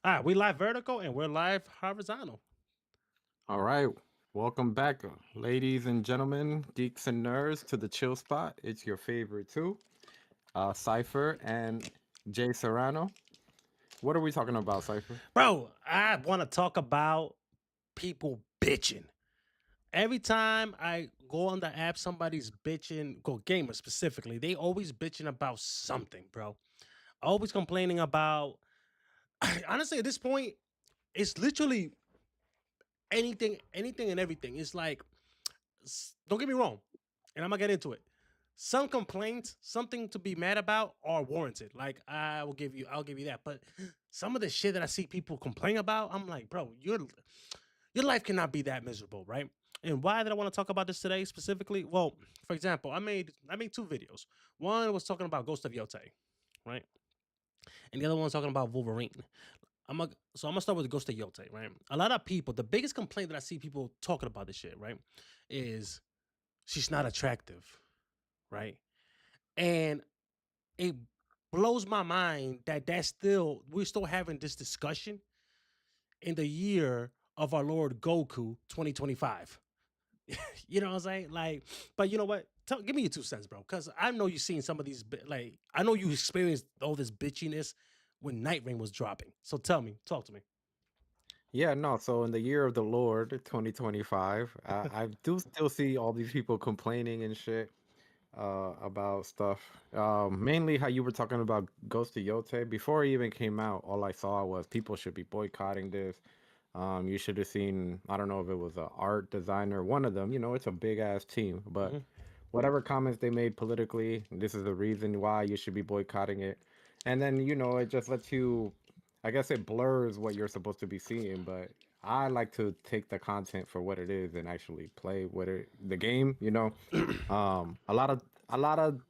All right, we live vertical and we're live horizontal. All right. Welcome back, ladies and gentlemen, geeks and nerds, to the chill spot. It's your favorite too, Cypher and Jay Serrano. What are we talking about, Cypher? Bro, I want to talk about people bitching. Every time I go on the app, somebody's bitching, go gamers specifically, they always bitching about something, bro. Always complaining about, honestly, at this point, it's literally anything and everything. It's like, don't get me wrong, and I'm gonna get into it. Some complaints, something to be mad about, are warranted. Like I'll give you that. But some of the shit that I see people complain about, I'm like, bro, your life cannot be that miserable, right? And why did I want to talk about this today specifically? Well, for example, I made two videos. One was talking about Ghost of Yote, right? And the other one was talking about Wolverine. So I'm gonna start with Ghost of Yote, right? A lot of people, the biggest complaint that I see people talking about this shit, right, is she's not attractive, right? And it blows my mind that we're still having this discussion in the year of our Lord Goku 2025. You know what I'm saying? Like, but you know what? Give me your 2 cents, bro. Because I know you've seen some of these. Like, I know you experienced all this bitchiness when Night Rain was dropping. So tell me, talk to me. Yeah, no. So in the year of the Lord, 2025, I do still see all these people complaining and shit about stuff. Mainly how you were talking about Ghost of Yote. Before it even came out, all I saw was people should be boycotting this. You should have seen, I don't know if it was a art designer, one of them, it's a big ass team, but Mhm. whatever comments they made politically, this is the reason why you should be boycotting it. And then, it just lets you, I guess it blurs what you're supposed to be seeing, but I like to take the content for what it is and actually play the game. A lot of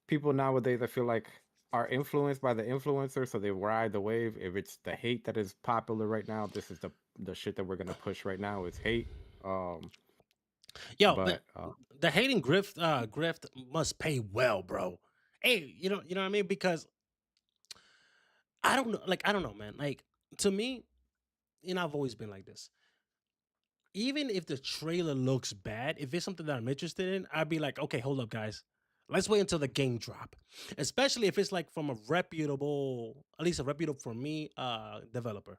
people nowadays, I feel like, are influenced by the influencer, so they ride the wave. If it's the hate that is popular right now, this is the shit that we're gonna push right now is hate. Um, Yo, but the hating grift must pay well, bro. Hey, you know what I mean? Because I don't know, like I don't know, man. Like to me, I've always been like this. Even if the trailer looks bad, if it's something that I'm interested in, I'd be like, okay, hold up, guys. Let's wait until the game drop. Especially if it's like from a reputable, at least a reputable for me, developer.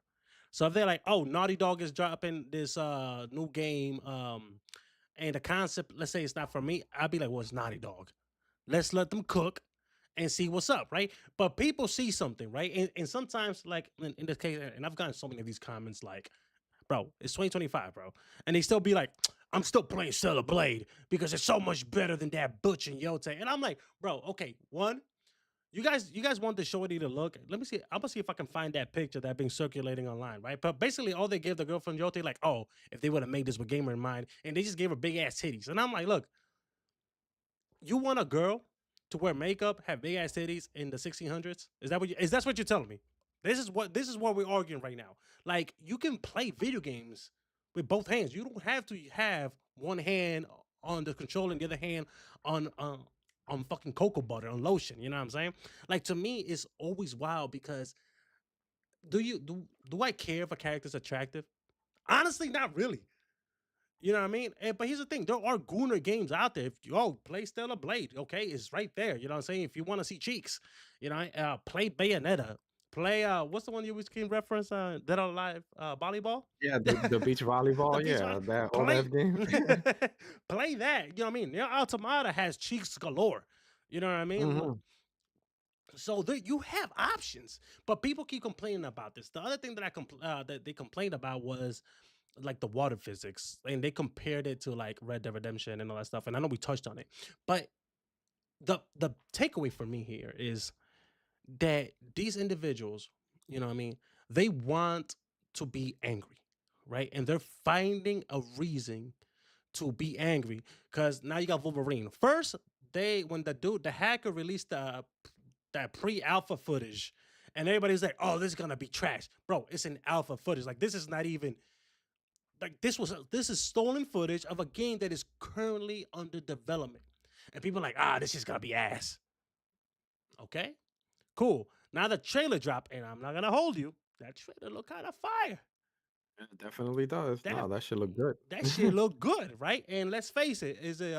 So if they're like, oh, Naughty Dog is dropping this new game, and the concept, let's say it's not for me, I'd be like, well, it's Naughty Dog. Let's let them cook and see what's up, right? But people see something, right? And sometimes, like in this case, and I've gotten so many of these comments, like, bro, it's 2025, bro. And they still be like, I'm still playing Stellar Blade because it's so much better than that Butch and Yote. And I'm like, bro, okay, one, you guys want the shorty to look. Let me see. I'm gonna see if I can find that picture that been circulating online, right? But basically, all they gave the girl from Yote, like, oh, if they would have made this with gamer in mind, and they just gave her big ass titties. And I'm like, look, you want a girl to wear makeup, have big ass titties in the 1600s? Is that what you're telling me? This is what we're arguing right now. Like you can play video games with both hands. You don't have to have one hand on the controller and the other hand on fucking cocoa butter on lotion. You know what I'm saying? Like to me, it's always wild because do I care if a character's attractive? Honestly, not really. You know what I mean? But here's the thing: there are gooner games out there. If you play Stellar Blade, okay, it's right there. You know what I'm saying? If you want to see cheeks, play Bayonetta. Play what's the one you always can reference? Dead or Alive volleyball. yeah, the beach The volleyball, beach yeah, volley. that old ass Play game. play that. You know what I mean? Their Automata has cheeks galore. You know what I mean? Hmm. So there, you have options, but people keep complaining about this. The other thing that that they complained about was like the water physics, and they compared it to like Red Dead Redemption and all that stuff. And I know we touched on it, but the takeaway for me here is that these individuals, you know what I mean, they want to be angry, right? And they're finding a reason to be angry because now you got Wolverine. First, when the hacker released that pre-alpha footage, and everybody's like, "Oh, this is gonna be trash, bro." It's an alpha footage. Like this is not even like this is stolen footage of a game that is currently under development, and people are like, this is gonna be ass. Okay, cool. Now the trailer dropped, and I'm not gonna hold you. That trailer look kind of fire. It definitely does. That No, that should look good. that shit look good, right? And let's face it, is it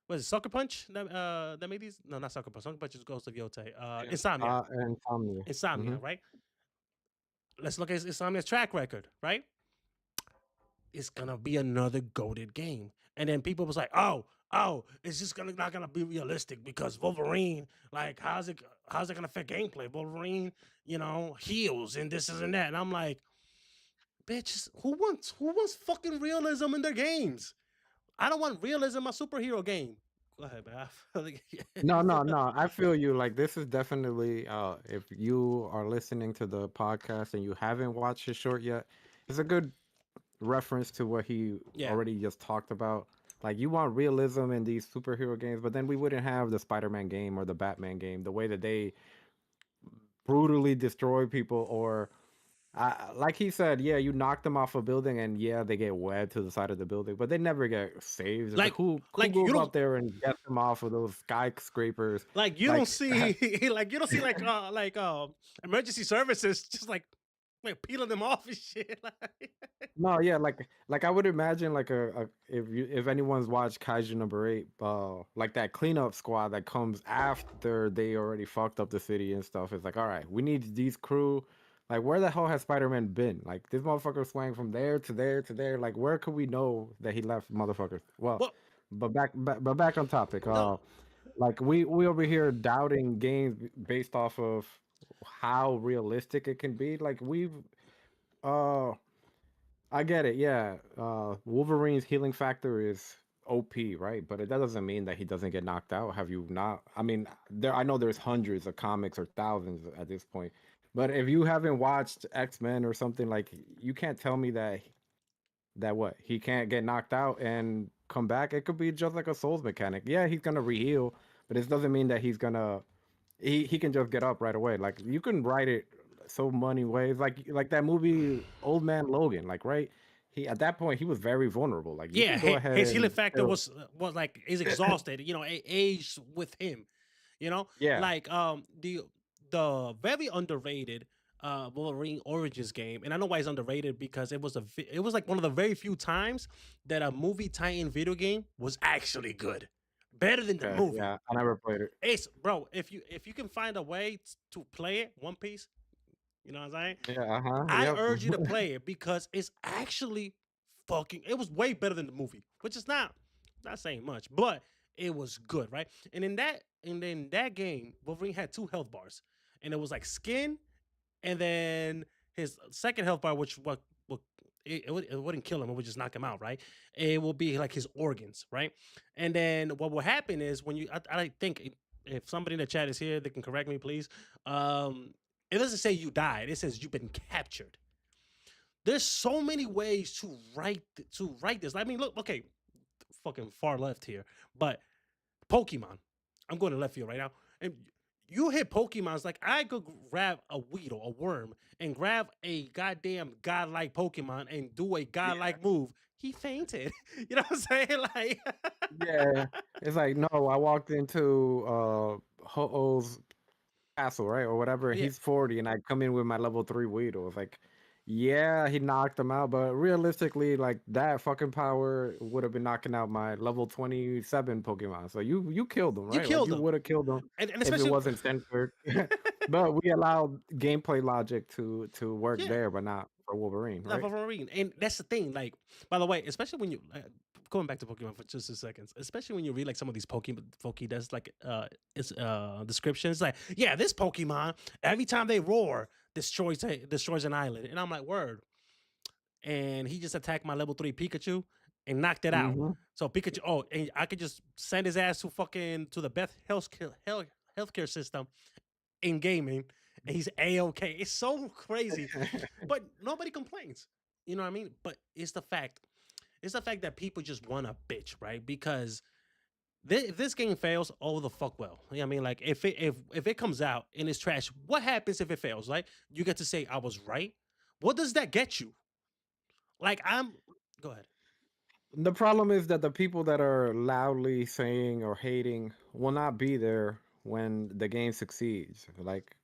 was it Sucker Punch that made these? No, not Sucker Punch. Sucker Punch is Ghost of Yotei. Yes. Insomnia. Insomnia. Insomnia, Hmm. right? Let's look at Insomnia's track record, right? It's gonna be another goaded game. And then people was like, oh, it's just gonna not gonna be realistic because Wolverine, like, how's it gonna affect gameplay? Wolverine, heals and this is and that. And I'm like, bitch, who wants fucking realism in their games? I don't want realism in my superhero game. Go ahead, man. I feel like- No, no, no. I feel you. Like this is definitely if you are listening to the podcast and you haven't watched his short yet, it's a good reference to what he yeah. already just talked about. Like you want realism in these superhero games, but then we wouldn't have the Spider-Man game or the Batman game, the way that they brutally destroy people or like he said, yeah, you knock them off a building and yeah, they get wed to the side of the building, but they never get saved. It's like Like who like you goes don't up there and gets them off of those skyscrapers? like you don't Like see like you don't see emergency services just like peeling them off and shit. Like, no, yeah, like I would imagine like a if anyone's watched Kaiju number 8, like that cleanup squad that comes after they already fucked up the city and stuff. It's like, all right, we need these crew. Like, where the hell has Spider-Man been? Like, this motherfucker swang from there to there to there. Like, where could we know that he left, motherfuckers? Well, well, but back on topic. no, Like we over here doubting games based off of how realistic it can be. Like uh I get it. Yeah. Wolverine's healing factor is OP, right? But that doesn't mean that he doesn't get knocked out. Have you not? I mean, I know there's hundreds of comics or thousands at this point. But if you haven't watched X-Men or something, like you can't tell me that what? He can't get knocked out and come back. It could be just like a Souls mechanic. Yeah, he's gonna re-heal, but it doesn't mean that he's gonna he can just get up right away. Like you can write it so many ways. Like that movie Old Man Logan. Like right, he at that point he was very vulnerable. Like you yeah, can go ahead his healing and factor kill. was like is exhausted. Aged with him. Yeah. Like the very underrated Wolverine Origins game, and I know why it's underrated because it was like one of the very few times that a movie tie-in video game was actually good, better than the Okay. movie. Yeah. I never played it. Ace, bro, if you can find a way to play it, One Piece, you know what I'm saying? Yeah. Uh huh. I Yep. urge you to play it because it's actually fucking. It was way better than the movie, which is not saying much, but it was good, right? And in that game, Wolverine had 2 health bars, and it was like skin, and then his second health bar, which what it wouldn't kill him, it would just knock him out, right? It will be like his organs, right? And then what will happen is when I think if somebody in the chat is here, they can correct me, please. It doesn't say you died; it says you've been captured. There's so many ways to write this. I mean, look, okay, fucking far left here, but Pokemon. I'm going to left field right now, and you hit Pokemon. It's like I could grab a Weedle, a worm, and grab a goddamn godlike Pokemon and do a godlike move. He fainted. You know what I'm saying? Like, Yeah. It's like no. I walked into Ho-Oh's castle, right, or whatever. yeah, He's 40, and I come in with my level 3 Weedle. It's like, yeah, he knocked him out, but realistically, like that fucking power would have been knocking out my level 27 Pokemon. So you killed him, you right? Like killed you him, would have killed him and if it especially wasn't censored. But we allowed gameplay logic to work yeah, there, but not for Wolverine, not right? Wolverine. And that's the thing. Like, by the way, especially when you going back to Pokemon for just a second, especially when you read like some of these Pokemon Pokédex like it's descriptions, like, yeah, this Pokemon every time they roar destroys an island, and I'm like, word. And he just attacked my level 3 Pikachu and knocked it out. Hmm. So Pikachu, and I could just send his ass to the best healthcare system in gaming, and he's a okay. It's so crazy, but nobody complains. You know what I mean? But it's the fact that people just want to bitch, right? Because if this game fails, oh the fuck well. You know what I mean? Like if it comes out and it's trash, what happens if it fails? Like you get to say I was right. What does that get you? Like I'm. Go ahead. The problem is that the people that are loudly saying or hating will not be there when the game succeeds. Like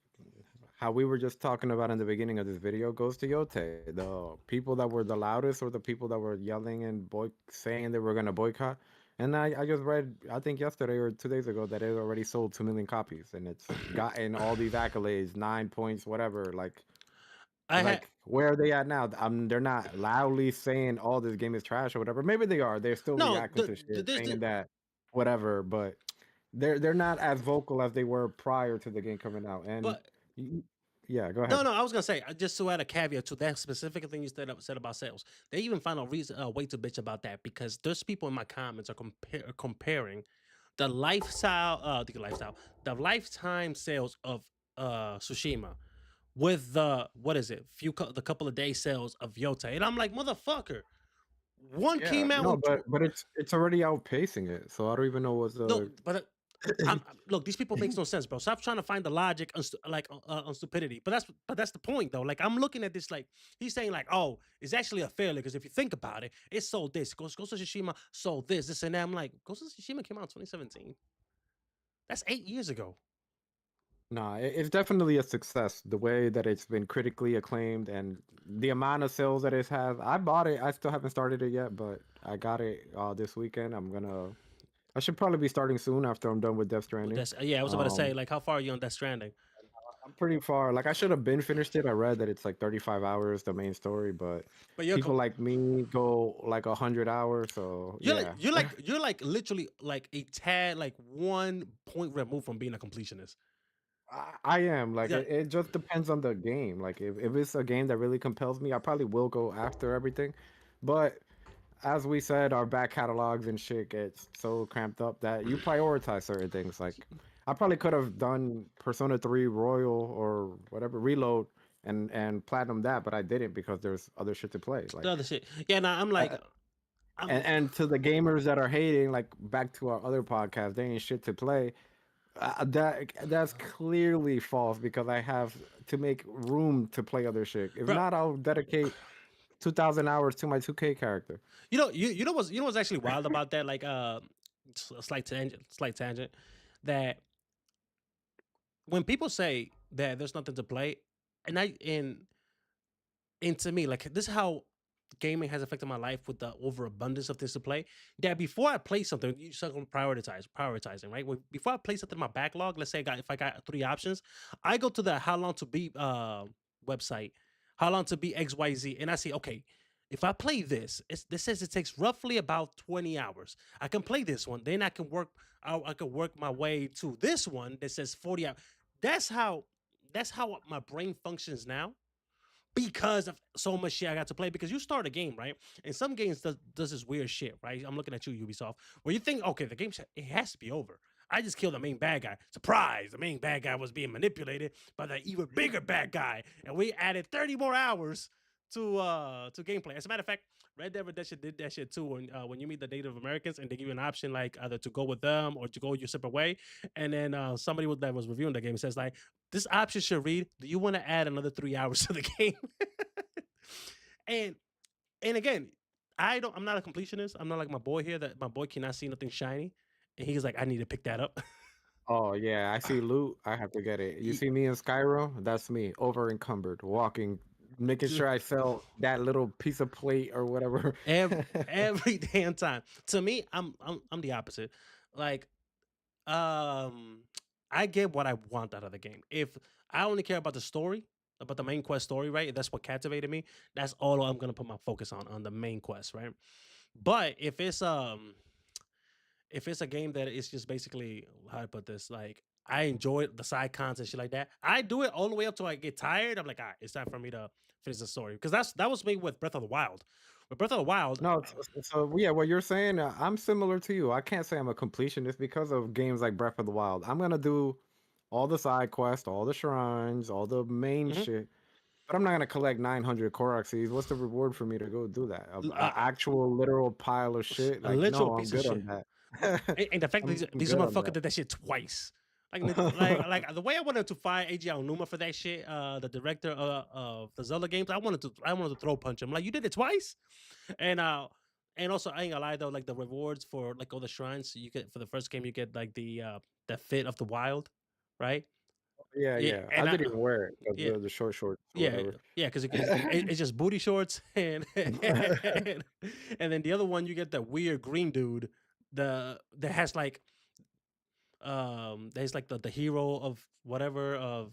how we were just talking about in the beginning of this video goes to Yote. The people that were the loudest or the people that were yelling and saying they were going to boycott. And I just read, I think yesterday or 2 days ago, that it already sold 2 million copies and it's gotten all these accolades, 9 points, whatever. I had Where are they at now? They're not loudly saying, "Oh, this game is trash" or whatever. Maybe they are. They're still no, reacting to shit, this, saying that whatever. But they're not as vocal as they were prior to the game coming out. And but y- yeah, go no, ahead. no, I was gonna say just to add a caveat to that specific thing you said about sales. They even found a reason, a way to bitch about that because there's people in my comments are comparing the the lifetime sales of Tsushima with the what is it, the couple of day sales of Yota, and I'm like, motherfucker, one Yeah, came out no, on but it's already outpacing it. So I don't even know what's no, the. but look, these people makes no sense, bro. Stop trying to find the logic on, on stupidity. But that's the point, though. Like I'm looking at this, like he's saying, like, oh, it's actually a failure because if you think about it, it sold this. Ghost of Tsushima sold this, and that. I'm like, Ghost of Tsushima came out in 2017. That's 8 years ago. Nah, it's definitely a success. The way that it's been critically acclaimed and the amount of sales that it has. I bought it. I still haven't started it yet, but I got it this weekend. I should probably be starting soon after I'm done with Death But Stranding. that's yeah. I was about to say, Um, like, how far are you on Death Stranding? I'm pretty far. Like I should have been finished it. I read that it's like 35 hours the main story, but But you're people like me go like 100 hours. So yeah, you're like literally like a tad like 1 point removed from being a completionist. I am. Like Yeah, it just depends on the game. Like if it's a game that really compels me, I probably will go after everything. But as we said, our back catalogs and shit gets so cramped up that you prioritize certain things. Like I probably could have done Persona 3 Royal or whatever Reload and platinum that, but I didn't because there's other shit to play. the other shit. Yeah, now I'm like, I'm And to the gamers that are hating, like back to our other podcast, they ain't shit to play. That's clearly false because I have to make room to play other shit. If bro. not, I'll dedicate 2,000 hours to my 2K character. You know what's actually wild about that? Like, a slight tangent. That when people say that there's nothing to play, and I and to me, like this is how gaming has affected my life with the overabundance of things to play. That before I play something, you start going prioritizing, right? Before I play something in my backlog, let's say if I got three options, I go to the how long to beat website, how long to beat XYZ, and I see, okay, if I play this, this says it takes roughly about 20 hours. I can play this one, then I can work my way to this one that says 40 hours. That's how that's how my brain functions now because of so much shit I got to play. Because you start a game, right? And some games does this weird shit, right? I'm looking at you, Ubisoft, where you think, okay, the game it has to be over. I just killed the main bad guy. Surprise! The main bad guy was being manipulated by the even bigger bad guy, and we added 30 more hours to gameplay. As a matter of fact, Red Dead Redemption did that shit too. When you meet the Native Americans and they give you an option like either to go with them or to go your separate way, and then somebody that was reviewing the game says like, this option should read, do you want to add another 3 hours to the game? and and again, I'm not a completionist. I'm not like my boy here that my boy cannot see nothing shiny. And he's like, I need to pick that up. Oh yeah, I see loot. I have to get it. You see me in Skyrim? That's me, over encumbered, walking, making sure I sell that little piece of plate or whatever. every damn time. To me, I'm the opposite. Like, I get what I want out of the game. If I only care about the story, about the main quest story, right? That's what captivated me. That's all I'm gonna put my focus on the main quest, right? But if it's a game that is just basically how I put this, like I enjoy the side cons and shit like that. I do it all the way up till I get tired. I'm like, all right, it's time for me to finish the story because that was me with Breath of the Wild. With Breath of the Wild, No, so yeah, what you're saying, I'm similar to you. I can't say I'm a completionist because of games like Breath of the Wild. I'm gonna do all the side quests, all the shrines, all the main mhm, shit, but I'm not gonna collect 900 Koroxes. What's the reward for me to go do that? A uh, actual literal pile of shit? a Like, literal no, I'm piece of good shit. on that. And the fact that I'm these good on motherfuckers did that shit twice. that. The way I wanted to fire AJ Aonuma for that shit, the director of the Zelda games, I wanted to throw punch him. Like you did it twice, and also I ain't gonna lie though, like the rewards for like all the shrines you get for the first game, you get like the fit of the wild, right? Yeah, Yeah, yeah. I and didn't even wear it, yeah, the short shorts or yeah, whatever. yeah, because it's just booty shorts and then the other one you get that weird green dude, that has like there's like the hero of whatever of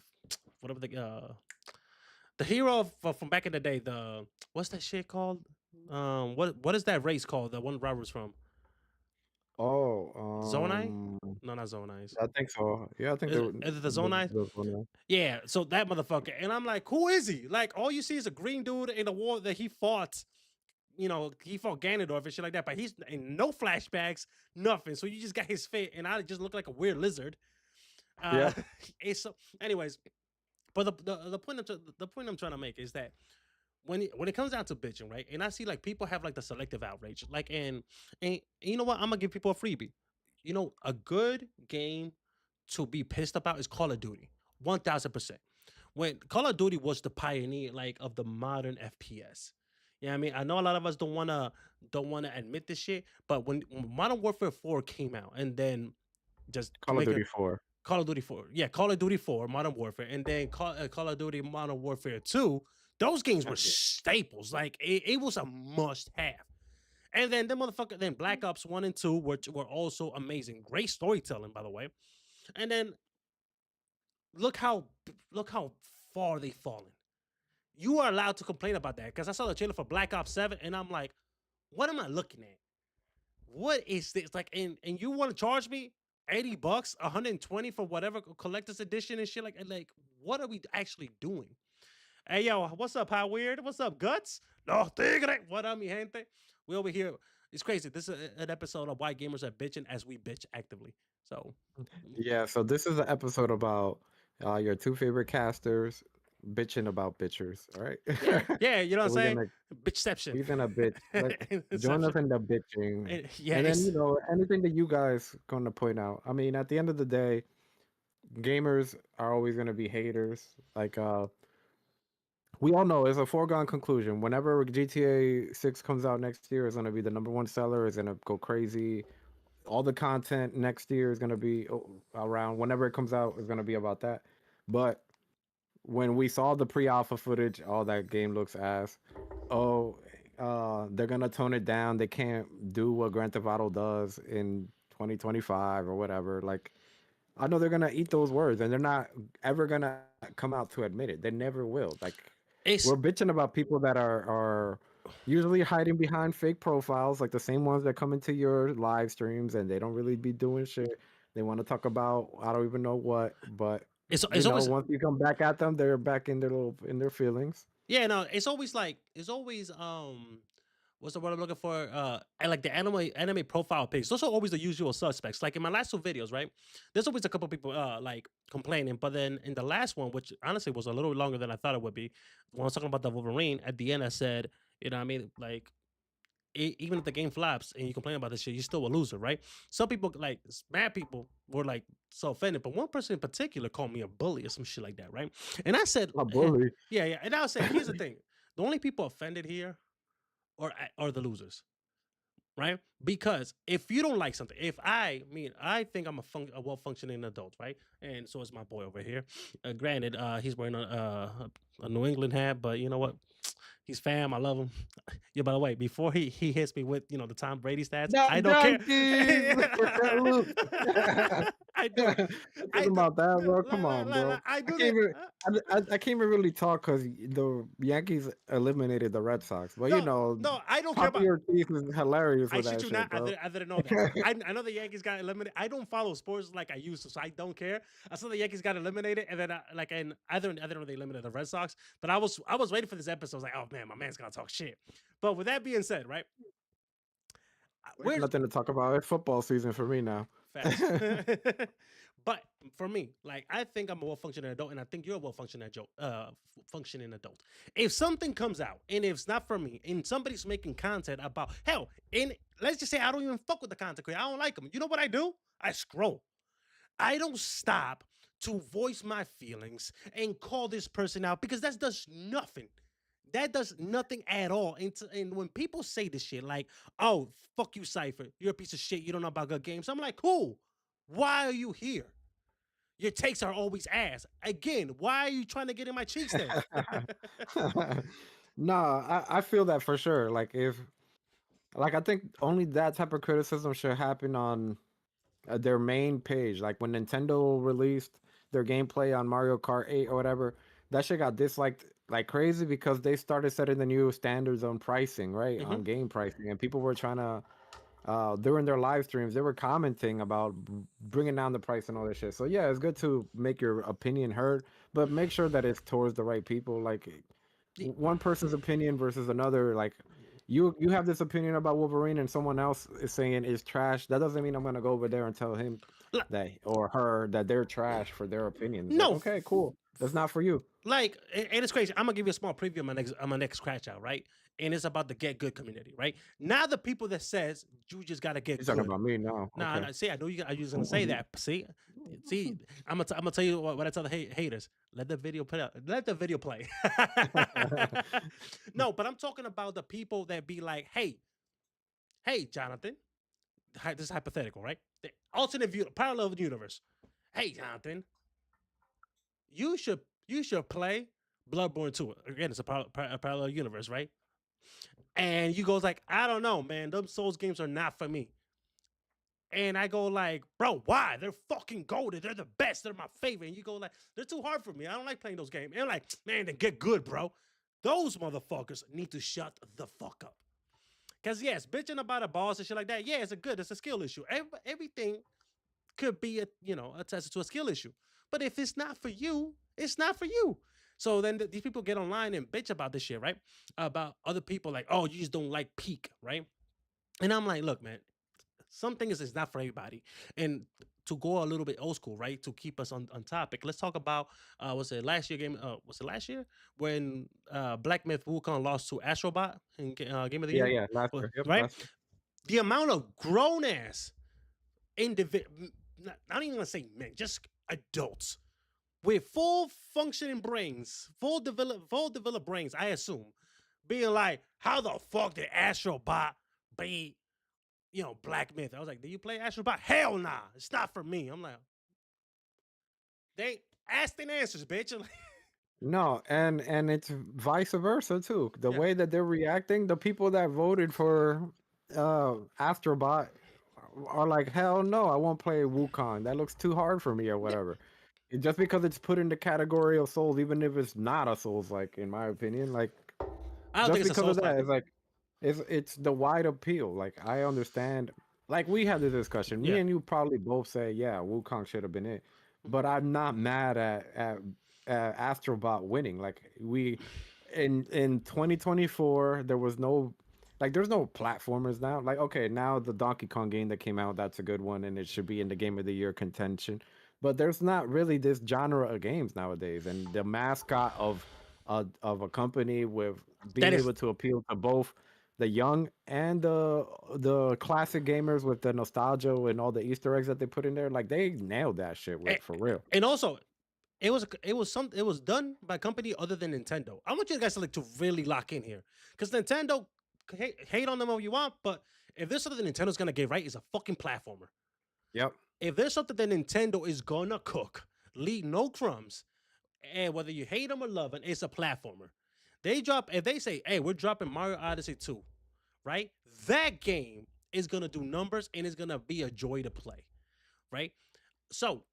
whatever the hero from back in the day. The what's that shit called? What is that race called? The one Robert's from Oh, Zonai? No, not Zonai. I think so. Yeah, I think Is, is it the Zonai? those one. Yeah. So that motherfucker, and I'm like, who is he? Like, all you see is a green dude in a war that he fought. He fought Ganondorf and shit like that, but he's in no flashbacks, nothing. So you just got his fit, and I just look like a weird lizard. Uh, Yeah, so, anyways, but the point I'm trying to make is that when it comes down to bitching, right? And I see like people have like the selective outrage, like and you know what? I'm gonna give people a freebie. A good game to be pissed about is Call of Duty, 1000%. When Call of Duty was the pioneer, like of the modern FPS. Yeah, I mean, I know a lot of us don't wanna admit this shit, but when Modern Warfare 4 came out, and then just to Call of make it Duty 4. Call of Duty 4. Yeah, Call of Duty 4, Modern Warfare, and then Call of Duty Modern Warfare 2. Those games were Yeah. staples. Like it was a must have. And then then Black Ops 1 and 2 were also amazing. Great storytelling, by the way. And then look how look how far they've fallen. You are allowed to complain about that because I saw the trailer for Black Ops 7 and I'm like, what am I looking at? What is this? Like, and you want to charge me $80, 120 for whatever collector's edition and shit like what are we actually doing? Hey yo, what's up, How Weird? What's up, Guts? No tigre. What up, mi gente? We over here. It's crazy. This is an episode of Why Gamers Are Bitching as we bitch actively. So Yeah, so this is an episode about your two favorite casters bitching about bitchers, all right? yeah, yeah, you know what I'm So saying? Bitchception. we're gonna bitch. Let join us Inception. in the bitching. Yeah, And then, anything that you guys gonna point out. I mean, at the end of the day, gamers are always gonna be haters. Like we all know it's a foregone conclusion. Whenever GTA 6 comes out next year, it's gonna be the number one seller, it's gonna go crazy. All the content next year is going to be around whenever it comes out is going to be about that. But when we saw the pre-alpha footage, all that game looks ass. Oh, they're going to tone it down. They can't do what Grand Theft Auto does in 2025 or whatever. Like, I know they're going to eat those words and they're not ever going to come out to admit it. They never will. Like, we're it's bitching about people that are usually hiding behind fake profiles, like the same ones that come into your live streams and they don't really be doing shit. They want to talk about I don't even know what, but it's always once you come back at them, they're back in their feelings. yeah, no, it's always like it's always what's the word I'm looking for? And like the anime profile pics. Those are always the usual suspects. Like in my last two videos, right? There's always a couple people like complaining, but then in the last one, which honestly was a little longer than I thought it would be, when I was talking about the Wolverine, at the end I said, you know what I mean? Like even if the game flops and you complain about this shit, you're still a loser, right? Some people like mad people were like so offended, but one person in particular called me a bully or some shit like that, right? And I said, A bully. yeah, yeah. And I was saying, here's the thing: the only people offended here are the losers, right? Because if you don't like something, if I think I'm a well functioning adult, right? And so is my boy over here. Granted, he's wearing a New England hat, but you know what? He's fam. I love him. Yeah. By the way, before he hits me with the Tom Brady stats, Not I don't care. donkeys. Look. I do. I Talking do. about that, bro. Come on, Like, bro. I I do can't that. even. I can't even really talk because the Yankees eliminated the Red Sox. But No, no, I don't care Poppy about. Ortiz is hilarious I with shit that you shit, not. bro. I didn't know that. I know the Yankees got eliminated. I don't follow sports like I used to, so I don't care. I saw the Yankees got eliminated, and then and I don't know they eliminated the Red Sox. But I was waiting for this episode. I was like, oh man, my man's gonna talk shit. But with that being said, right? There's Where's nothing to talk about. It's football season for me now. facts? But for me, like I think I'm a well-functioning adult, and I think you're a well-functioning adult. Functioning adult. If something comes out, and if it's not for me, and somebody's making content about hell, and let's just say I don't even fuck with the content creator, I don't like them. You know what I do? I scroll. I don't stop to voice my feelings and call this person out because that does nothing. That does nothing at all. And when people say this shit, like, oh, fuck you, Cypher. You're a piece of shit. You don't know about good games. I'm like, cool. Why are you here? Your takes are always ass. Again, why are you trying to get in my cheeks then? No, I feel that for sure. Like if like I think only that type of criticism should happen on their main page. Like when Nintendo released their gameplay on Mario Kart 8 or whatever, that shit got disliked like crazy because they started setting the new standards on pricing, right? Hmm. On game pricing, and people were trying to during their live streams, they were commenting about bringing down the price and all this shit. So yeah, it's good to make your opinion heard, but make sure that it's towards the right people. Like one person's opinion versus another. Like you have this opinion about Wolverine, and someone else is saying it's trash. That doesn't mean I'm gonna go over there and tell him that or her that they're trash for their opinions. Like No, okay, cool, that's not for you. like, and it's crazy. I'm gonna give you a small preview of my next scratch out, right? And it's about the get good community, right? Now the people that says you just gotta You're get talking good. about me now. Nah, Okay. nah, see, I know you. I was gonna say that. See, I'm gonna tell you what I tell the haters. Let the video play. Let the video play. No, but I'm talking about the people that be like, hey, Jonathan. This is hypothetical, right? The alternate view, parallel universe. Hey, Jonathan, you should play Bloodborne 2. Again, it's a parallel universe, right? And you goes like, I don't know, man. Those Souls games are not for me. And I go like, bro, why? They're fucking golden. They're the best. They're my favorite. And you go like, they're too hard for me. I don't like playing those games. And I'm like, man, then get good, bro. Those motherfuckers need to shut the fuck up. Cause yes, bitching about a boss and shit like that. Yeah, it's a skill issue. Everything could be attested to a skill issue. But if it's not for you, it's not for you. So then these people get online and bitch about this shit, right? About other people like, oh, you just don't like peak, right? And I'm like, look, man, some things is not for everybody. And to go a little bit old school, right? To keep us on topic, let's talk about was it last year game? Was it last year when Black Myth Wukong lost to Astrobot in Game of the Yeah, Year? yeah. Last Well, year. Yep, right? last year. The amount of grown ass individual, not even gonna say men, just adults with full functioning brains, full developed brains, I assume, being like, how the fuck did Astrobot beat, Black Myth? I was like, do you play Astrobot? Hell nah, it's not for me. I'm like, they asked and answers, bitch. No, and it's vice versa too. The Yeah, way that they're reacting, the people that voted for Astrobot are like, hell no, I won't play Wukong. That looks too hard for me or yeah. whatever. Just because it's put in the category of Souls, even if it's not a Souls, like in my opinion, like I don't think just it's a because of Souls that, like. it's like it's the wide appeal. Like I understand. Like we had this discussion. Me Yeah. and you probably both say, yeah, Wukong should have been it. Mhm. But I'm not mad at Astrobot winning. Like we in 2024, there was no like there's no platformers now. Like okay, now the Donkey Kong game that came out, that's a good one, and it should be in the Game of the Year contention. But there's not really this genre of games nowadays, and the mascot of a company with That being is able to appeal to both the young and the classic gamers with the nostalgia and all the Easter eggs that they put in there, like they nailed that shit with a- for real. and also it was done by a company other than Nintendo. I want you guys to like to really lock in here because Nintendo hate on them all you want, but if there's something that Nintendo's gonna get right, is a fucking platformer. Yep. If there's something that Nintendo is gonna cook, leave no crumbs, and whether you hate them or love them, it's a platformer. They drop if they say, "Hey, we're dropping Mario Odyssey 2," right? That game is gonna do numbers and it's gonna be a joy to play, right? So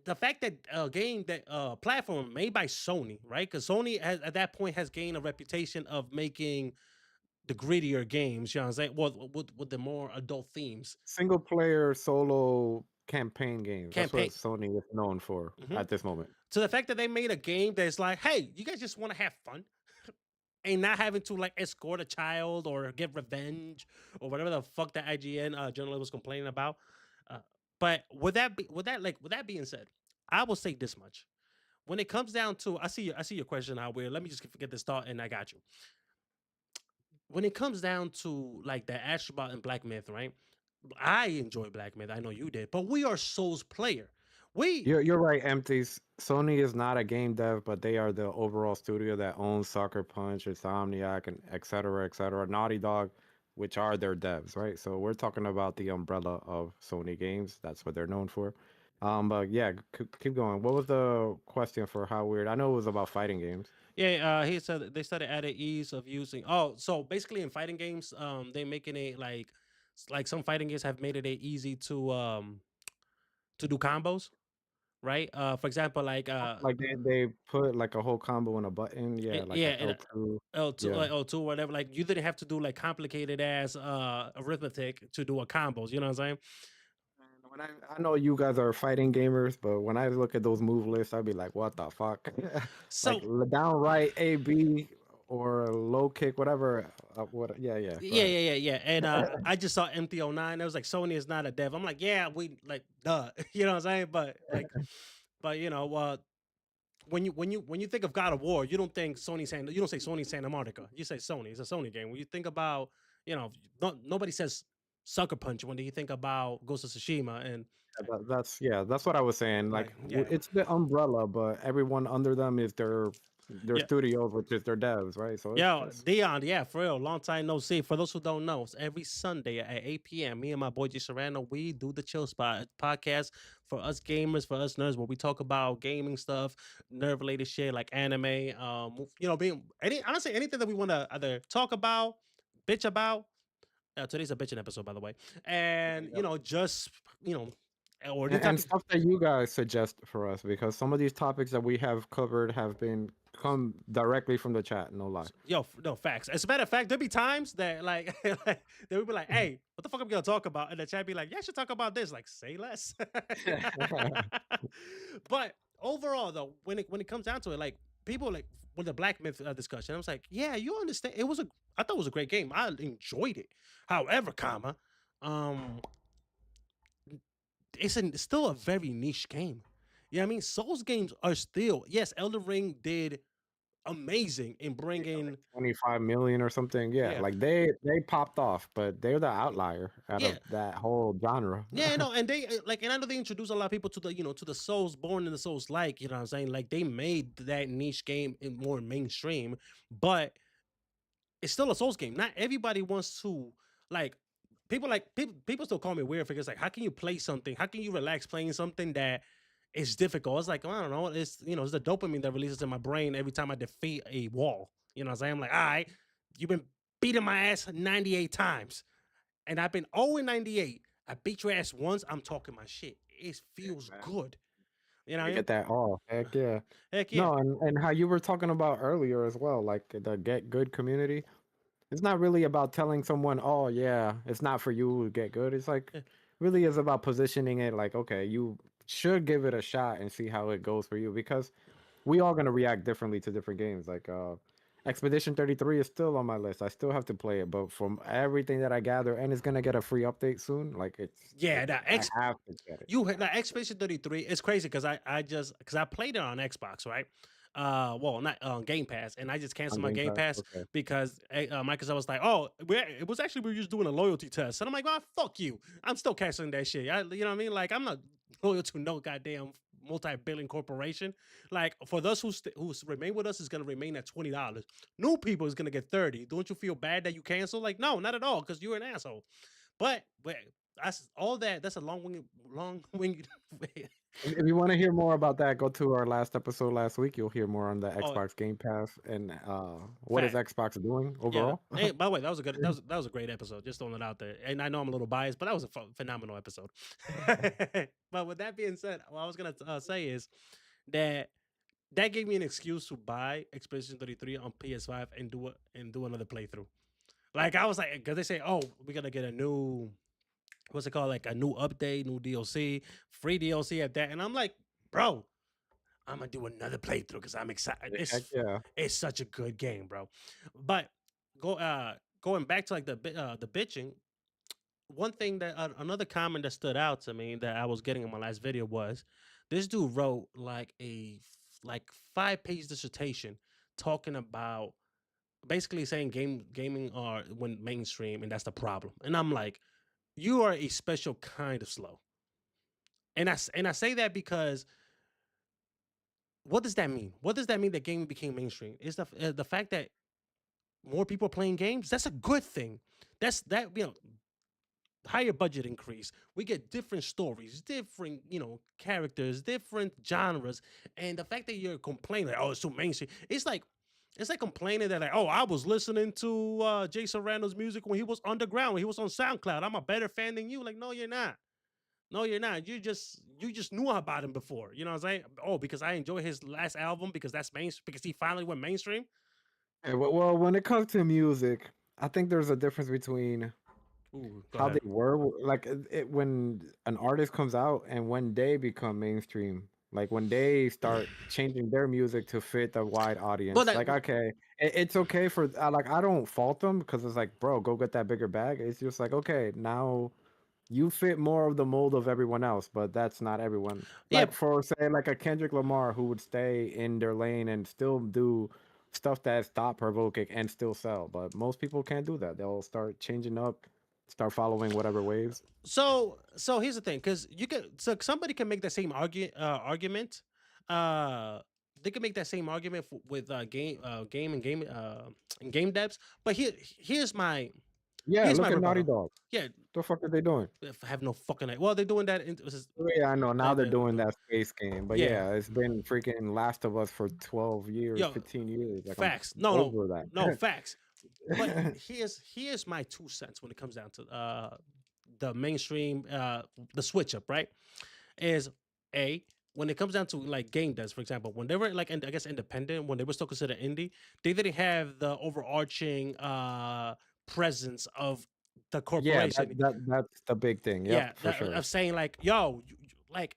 the fact that a game that platform made by Sony, right? Because Sony has at that point has gained a reputation of making the grittier games. You know what I'm saying? Well, with the more adult themes, Single player solo campaign games. That's what campaign. Sony is known for Mhm. at this moment. To the fact that they made a game that's like, hey, you guys just want to have fun and not having to like escort a child or get revenge or whatever the fuck that IGN journalist was complaining about. Uh, but with that being said, I will say this much: when it comes down to, I see your question out weird. Let me just get this thought, and I got you. When it comes down to like the Astrobot and Black Myth, right? I enjoy Black Myth. I know you did, but we are Souls player. We You're right, Empties. Sony is not a game dev, but they are the overall studio that owns Sucker Punch, Insomniac, and et cetera, et cetera. Naughty Dog, which are their devs, right? So we're talking about the umbrella of Sony games. That's what they're known for. But yeah, keep going. What was the question for how weird? I know it was about fighting games. Yeah, he said that they started adding ease of using. Oh, so basically in fighting games, they making it like some fighting games have made it easy to do combos, right? For example, like Like they put like a whole combo in a button. Yeah, like yeah, a L2. L2, Yeah. L2, whatever. Like you didn't have to do like complicated ass arithmetic to do a combos. You know what I'm saying? And I know you guys are fighting gamers, but when I look at those move lists, I'd be like, what the fuck? Like So downright A B or low kick, whatever. What? Yeah, yeah. Go ahead. yeah. And I just saw MT09. I was like, Sony is not a dev. I'm like, yeah, we like duh. You know what I'm saying? But you know, when you think of God of War, you don't think you don't say Sony Santa Monica. You say Sony. It's a Sony game. When you think about, you know, nobody says Sucker Punch when you think about Ghost of Tsushima and That's what I was saying. like Like yeah. it's the umbrella, but everyone under them is their Yeah. studios, which is their devs, right? So Yo, it's Dion, yeah, for real. Long time no see. For those who don't know, it's every Sunday at 8 p.m., me and my boy G Serrano, we do the Chill Spot podcast for us gamers, for us nerds, where we talk about gaming stuff, nerd related shit like anime, being honestly anything that we want to either talk about, bitch about. Today's a bitching episode, by the way, and just you know, or any and topic. stuff that you guys suggest for us because some of these topics that we have covered have been come directly from the chat. No lie. Yo, no facts. As a matter of fact, there'll be times that like, like they would be like, "Hey, what the fuck I'm gonna talk about?" And the chat be like, "Yeah, I should talk about this." Like, say less. But overall, though, when it comes down to it, like people like with the Black Myth discussion, I was like, "Yeah, you understand? I thought it was a great game. I enjoyed it. However, comma, um, it's still a very niche game. Yeah, I mean, Souls games are still yes. Elden Ring did amazing in Yeah, like bringing 25 million or something. Yeah, yeah like they popped off, but they're the outlier out yeah of that whole genre. Yeah, no, and they like, and I know they introduced a lot of people to the, to the Souls born in the Souls like, you know what I'm saying? Like they made that niche game more mainstream, but it's still a Souls game. Not everybody wants to like people still call me weird because like how can you play something? How can you relax playing something that is difficult? It's like, well, I don't know, it's the dopamine that releases in my brain every time I defeat a wall. You know what I'm saying? I'm like, all right, you've been beating my ass 98 times and I've been 0-98. I beat your ass once. I'm talking my shit. It feels Man, good. You know what I I mean? get that. Oh, heck yeah. Heck yeah. No, and how you were talking about earlier as well, like the get good community. It's not really about telling someone, "Oh, yeah, it's not for you to get good." It's like Yeah. really is about positioning it like, okay, you should give it a shot and see how it goes for you because we all gonna react differently to different games. Like Expedition 33 is still on my list. I still have to play it, but from everything that I gather, and it's gonna get a free update soon. Like Yeah, that I have to get it. you had like Expedition 33. It's crazy because I played it on Xbox, right? Well, not on Game Pass, and I just On canceled my Game Game Pass. Pass Okay. because Microsoft was like, "Oh, it was actually we were just doing a loyalty test," and I'm like, "Oh, fuck you! I'm still canceling that shit." You know what I mean? Like, I'm not loyal to no goddamn multi-billion corporation. Like, for those who remain with us is gonna remain at $20. New people is gonna get 30. Don't you feel bad that you cancel? Like, no, not at all, because you're an asshole. But that's all that. That's a long winged. If you want to hear more about that, go to our last episode last week. You'll hear more on the Oh, Xbox Game Pass and what is fact. Xbox doing Yeah. overall. Hey, by the way, that was a great episode. Just throwing it out there. And I know I'm a little biased, but that was a phenomenal episode. But with that being said, what I was gonna say is that that gave me an excuse to buy Expedition 33 on PS5 and do another playthrough. Like I was like, because they say, oh, we're gonna get a new what's it called, like a new update, new DLC, free DLC at that, and I'm like, bro, I'm gonna do another playthrough because I'm excited. Heck yeah. It's such a good game, bro. But going back to like the bitching, one thing that another comment that stood out to me that I was getting in my last video was this dude wrote like like 5 page dissertation talking about basically saying gaming are went mainstream and that's the problem. And I'm like, you are a special kind of slow. And I say that because what does that mean? What does that mean that gaming became mainstream? Is the fact that more people are playing games? That's a good thing. That's that higher budget increase. We get different stories, different, characters, different genres. And the fact that you're complaining, like, oh, it's too mainstream. It's like complaining that, like, oh, I was listening to Jason Randall's music when he was underground, when he was on SoundCloud. I'm a better fan than you. Like, no, you're not. No, you're not. You just knew about him before. You know what I'm saying? Oh, because I enjoy his last album because that's mainstream, because he finally went mainstream. Well, when it comes to music, I think there's a difference between Ooh, go how they ahead. were like when an artist comes out and when they become mainstream, like when they start changing their music to fit the wide But audience. that Like, okay, it's okay for like I don't fault them because it's like, bro, go get that bigger bag. It's just like, okay, now you fit more of the mold of everyone else, but that's not everyone. yeah. Like for say like a Kendrick Lamar who would stay in their lane and still do stuff that's thought provoking and still sell. But most people can't do that. They'll start changing up, start following whatever waves. So here's the thing, because somebody can make that same argument. Uh, they can make that same argument with and game devs. But here's my Yeah, here's my look at Naughty rebuttal. Dog. Yeah, The fuck are they doing? if I have no fucking idea. Well, they're doing that. Oh, yeah, I know. Now Like they're the, doing the that space game. But yeah, yeah, it's been freaking Last of Us for 12 years, yo, 15 years. Like I'm facts. No, no, over no that. facts. But here's my 2 cents when it comes down to the mainstream, the switch up, right? Is a when it comes down to like game devs, for example, when they were like, I guess independent, when they were still considered indie, they didn't have the overarching presence of the Yeah, corporation. that's the big thing. Yeah, Yep, for sure. of saying like, yo, like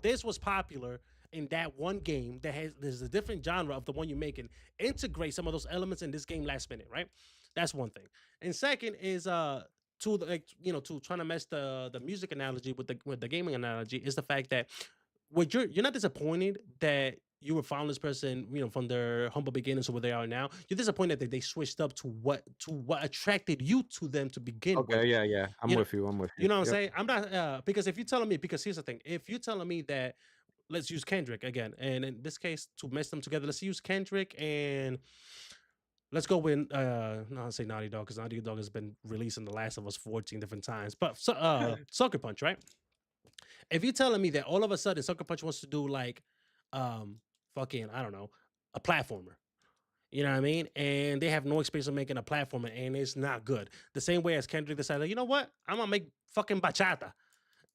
this was popular in that one game that has there's a different genre of the one you're making. Integrate some of those elements in this game last minute, right? That's one thing. And second is to like, to trying to mess the music analogy with the gaming analogy, is the fact that what you're not disappointed that you were found this person, from their humble beginnings to where they are now. You're disappointed that they switched up to what attracted you to them to begin with. Okay, yeah, yeah. I'm You know, with you. I'm with you. you know what I'm Yep. saying? I'm not because if you're telling me, because here's the thing, if you're telling me that, let's use Kendrick again, and in this case to mess them together, let's use Kendrick and let's go with no, I'll say Naughty Dog, because Naughty Dog has been releasing The Last of Us 14 different times. But Sucker Punch, right? If you're telling me that all of a sudden Sucker Punch wants to do like um fucking, I don't know, a platformer, you know what I mean? And they have no experience of making a platformer and it's not good. The same way as Kendrick decided, you know what? I'm gonna make fucking bachata.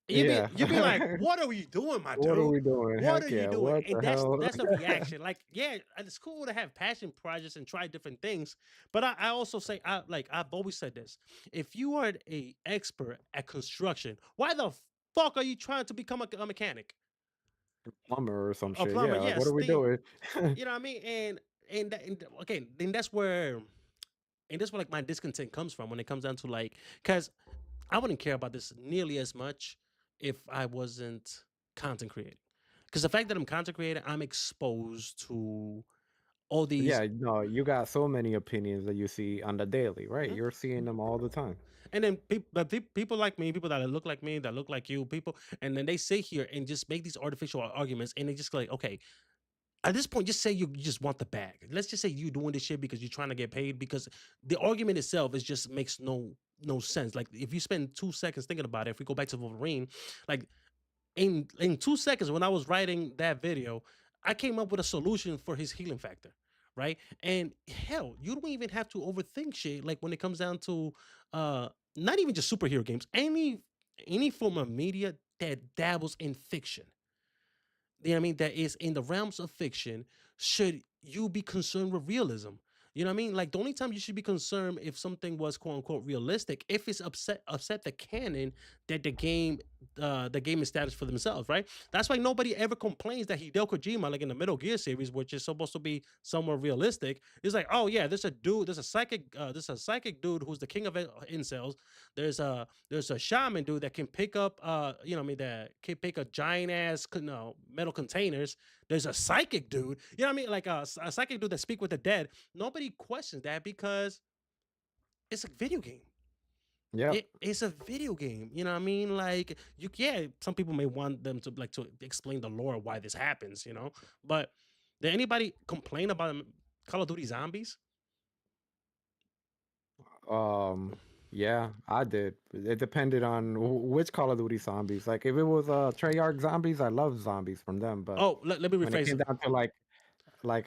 Yeah. You'd be like, "What are we doing, my What are dude? we doing? What are Heck you yeah. doing?" What And the that's hell? that's a reaction. Like, yeah, it's cool to have passion projects and try different things. But I also say, I've always said this: if you are a expert at construction, why the fuck are you trying to become a mechanic, Plumber or some a shit. plumber? Yeah, like what Yes, are we doing? you know what I mean. Okay, then that's where. And that's where like my discontent comes from when it comes down to like, because I wouldn't care about this nearly as much if I wasn't content creating. Because the fact that I'm content creating, I'm exposed to all these. Yeah, no, you got so many opinions that you see on the daily, right? Mhm, You're seeing mhm. them all the time. And then people like me, that look like me, that look like you, people, and then they sit here and just make these artificial arguments, and they just like, okay, at this point, just say you just want the bag. Let's just say you doing this shit because you're trying to get paid. Because the argument itself is just makes no sense. Like if you spend 2 seconds thinking about it, if we go back to Wolverine, like in 2 seconds when I was writing that video, I came up with a solution for his healing factor, right? And hell, you don't even have to overthink shit. Like when it comes down to not even just superhero games, any form of media that dabbles in fiction, you know what I mean, that is in the realms of fiction, should you be concerned with realism? You know what I mean? Like the only time you should be concerned if something was quote unquote realistic, if it's upset the canon that the game established for themselves, right? That's why nobody ever complains that Hideo Kojima, like in the Metal Gear series, which is supposed to be somewhat realistic, is like, oh yeah, there's a psychic dude who's the king of incels. There's a shaman dude that can pick up what I mean, that can pick a giant ass no, metal containers. There's a psychic dude, you know what I mean, like a psychic dude that speak with the dead. Nobody questions that because it's a video game. Yep. It's a video game, you know what I mean? Like yeah, some people may want them to like to explain the lore of why this happens, but did anybody complain about Call of Duty Zombies? Um, Yeah, I did. It depended on which Call of Duty zombies. Like if it was Treyarch zombies, I love zombies from them. But Oh, let me when it rephrase came it. down to like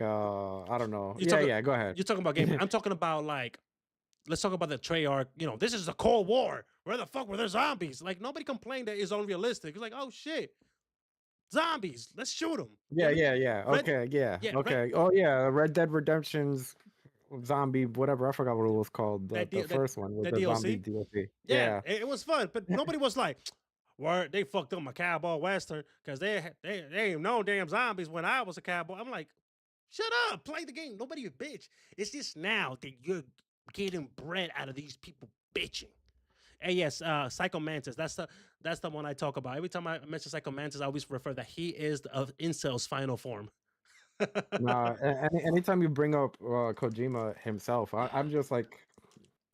I don't know. You Yeah, talk yeah. Go ahead. you're talking about gameplay. I'm talking about like let's talk about the Treyarch. This is the Cold War. Where the fuck were there zombies? Like nobody complained that it's unrealistic. It's like, oh shit, zombies. Let's shoot them. You Yeah, know what I mean? yeah, yeah. Red, Okay, yeah, yeah, red. okay. Oh yeah, Red Dead Redemption's zombie, whatever. I forgot what it was called. The That the deal that first one with that the zombie DLC. DLC. Yeah, Yeah. it was fun, but nobody was like, "Word, they fucked up my cowboy western because they ain't no damn zombies when I was a cowboy." I'm like, shut up, play the game. Nobody a bitch. It's just now that you're getting bread out of these people bitching. And yes, Psycho Mantis. That's the one I talk about. Every time I mention Psycho Mantis, I always refer that he is of Incel's final form. Nah, anytime you bring up Kojima himself, I'm just like,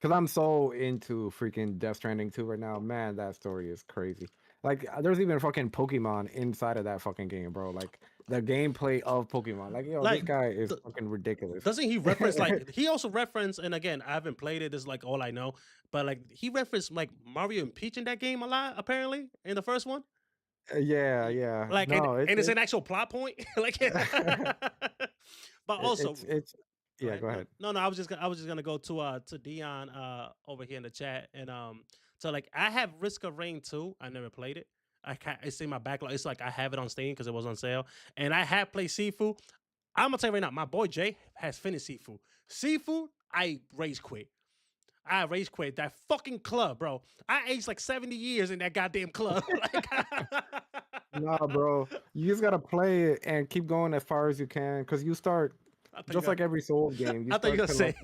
because I'm so into freaking Death Stranding 2 right now. Man, that story is crazy. Like, there's even fucking Pokemon inside of that fucking game, bro. Like, the gameplay of Pokemon. Like, yo, this like, guy is th- fucking ridiculous. doesn't he reference like he also referenced? And again, I haven't played it. This is like all I know. But like he referenced like Mario and Peach in that game a lot. Apparently, in the first one. Yeah, yeah. Like and No, and it's an actual plot point. Like, but also it's go yeah, ahead. go No, ahead. no, no. I was just gonna go to Dion over here in the chat and so like I have Risk of Rain 2. I never played it. It's in my backlog. It's like I have it on Steam because it was on sale, and I have played Sifu. I'm gonna tell you right now, my boy Jay has finished Sifu. Sifu, I rage quit. I rage quit that fucking club, bro. I aged like 70 years in that goddamn club. Like, Nah, bro. You just gotta play it and keep going as far as you can, because you start I thought you just got. like every Souls game. I thought you were gonna say.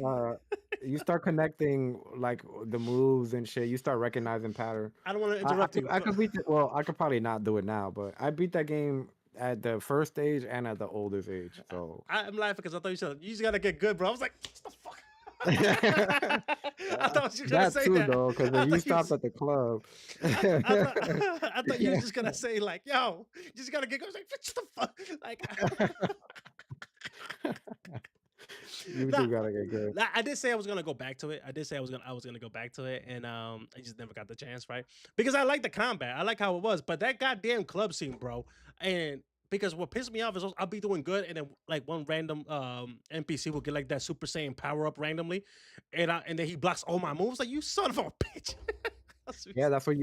You start connecting like the moves and shit. You start recognizing pattern. I don't want to I interrupt could you, I but could beat it. Well, I could probably not do it now, but I beat that game at the first stage and at the oldest age. So I'm laughing because I thought you said you just gotta get good, bro. I was like, what the fuck? I thought you were gonna that say too, that. though, because I if you thought you stopped was. at the club, I thought I thought you was just gonna say like, yo, you just gotta get. I was like, what the fuck? Like, you nah, do gotta get good. I did say I was gonna go back to it. I did say I was gonna go back to it, and I just never got the chance, right? Because I like the combat, I like how it was, but that goddamn club scene, bro, and because what pissed me off is I'll be doing good, and then like one random NPC will get like that Super Saiyan power up randomly, and then he blocks all my moves. Like you son of a bitch. Yeah, that's when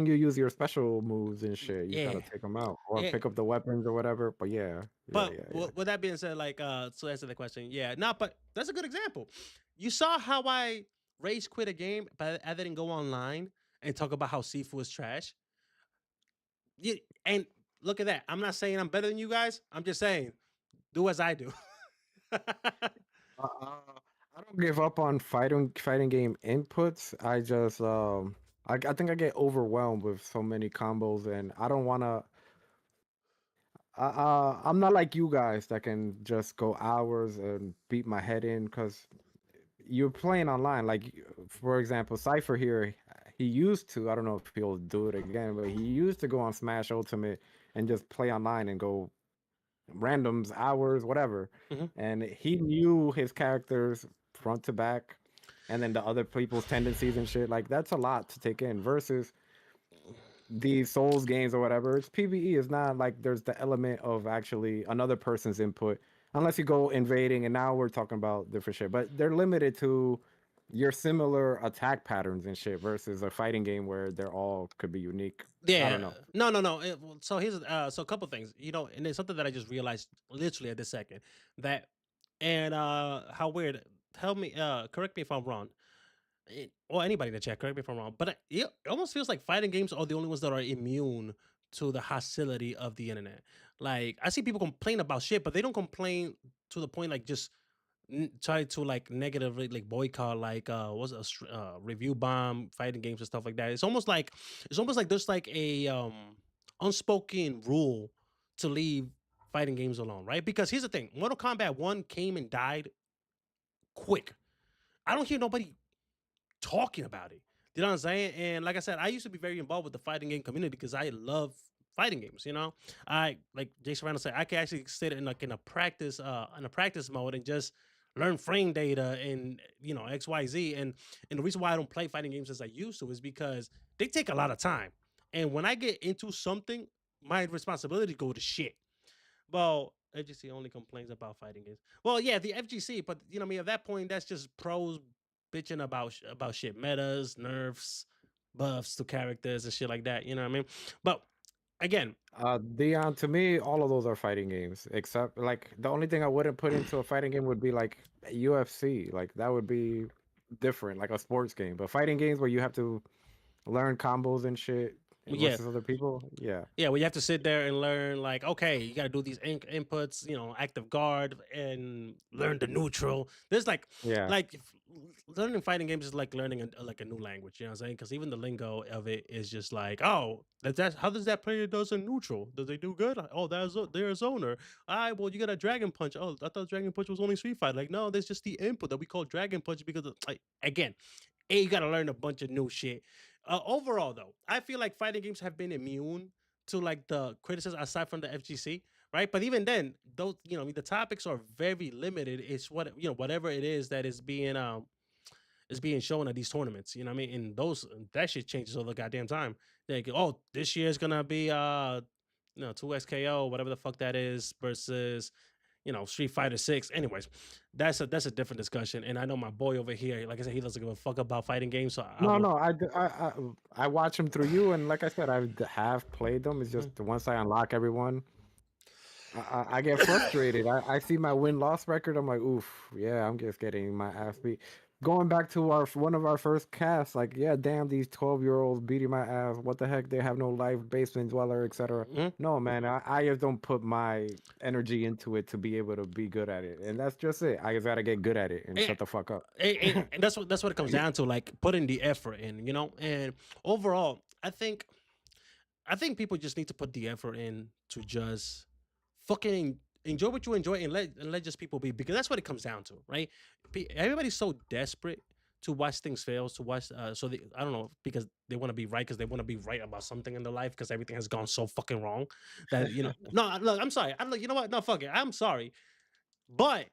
you use your special moves and shit. You gotta Yeah, take them out or yeah. pick up the weapons or whatever. But yeah, yeah, But yeah, yeah. with that being said, like to answer the question, yeah, no, but that's a good example. You saw how I rage quit a game, but I didn't go online and talk about how Sifu is trash. You, and look at that. I'm not saying I'm better than you guys. I'm just saying do as I do. I don't give up on fighting game inputs. I think I get overwhelmed with so many combos, and I don't wanna. I'm not like you guys that can just go hours and beat my head in because you're playing online. Like, for example, Cypher here, he used to, I don't know if he'll do it again, but he used to go on Smash Ultimate and just play online and go randoms, hours, whatever. Mhm. And he knew his characters front to back and then the other people's tendencies and shit. Like, that's a lot to take in versus these Souls games or whatever. It's PvE. It's not like there's the element of actually another person's input, unless you go invading. And now we're talking about different shit, but they're limited to your similar attack patterns and shit versus a fighting game where they're all could be unique. I don't Yeah. know. No, no, no. Well, so here's so a couple things, and it's something that I just realized literally at this second that and how weird. Tell me, correct me if I'm wrong. Or anybody in the chat, correct me if I'm wrong, but it almost feels like fighting games are the only ones that are immune to the hostility of the internet. Like I see people complain about shit, but they don't complain to the point like just try to like negatively like boycott like what's it, review bomb fighting games and stuff like that. It's almost like there's like a unspoken rule to leave fighting games alone, right? Because here's the thing: Mortal Kombat 1 came and died quick. I don't hear nobody talking about it. You know what I'm saying? And like I said, I used to be very involved with the fighting game community because I love fighting games. I like Jay Serrano said, I can actually sit in like in a practice mode and just learn frame data and XYZ. And the reason why I don't play fighting games as I used to is because they take a lot of time. And when I get into something, my responsibility go to shit. Well, FGC only complains about fighting games. Well, yeah, the FGC, but you know, what I mean, at that point, that's just pros bitching about about shit, metas, nerfs, buffs to characters and shit like that. You know what I mean? But again, Dion, to me, all of those are fighting games. Except like the only thing I wouldn't put into a fighting game would be like UFC. Like that would be different, like a sports game. But fighting games where you have to learn combos and shit yeah, versus other people, yeah, yeah, well, you have to sit there and learn, like, okay, you got to do these inputs, active guard and learn the neutral. There's yeah. like learning fighting games is like learning like a new language. You know what I'm saying? Because even the lingo of it is just like, oh, that's how does that player does a neutral? Does they do good? Oh, they're a zoner. All right, well, you got a dragon punch. Oh, I thought dragon punch was only Street Fighter. Like, no, there's just the input that we call dragon punch because like again, you got to learn a bunch of new shit. Overall, though, I feel like fighting games have been immune to like the criticism aside from the FGC, right? But even then, those the topics are very limited. It's whatever it is that is being shown at these tournaments. You know what I mean? And that shit changes all the goddamn time. Like, oh, this year's gonna be 2SKO, whatever the fuck that is, versus Street Fighter 6. Anyways, that's a different discussion. And I know my boy over here, like I said, he doesn't give a fuck about fighting games. So I No, will. no, I watch them through you, and like I said, have played them. It's Mhm. just once I unlock everyone, I get frustrated. I see my win loss record. I'm like, oof, yeah, I'm just getting my ass beat. Going back to our one of our first casts, like, yeah, damn, these 12-year-olds beating my ass. What the heck? They have no life, basement dweller, etc. Mhm. No, man, I just don't put my energy into it to be able to be good at it, and that's just it. I just gotta get good at it and And, shut the fuck up. and that's what it comes down to, like putting the effort in, And overall, I think people just need to put the effort in to just fucking enjoy what you enjoy and let just people be, because that's what it comes down to, right? Everybody's so desperate to watch things fail, to watch I don't know, because they want to be right, because they want to be right about something in their life, because everything has gone so fucking wrong that no, look, I'm sorry, I'm like, you know what, no, fuck it, I'm sorry, but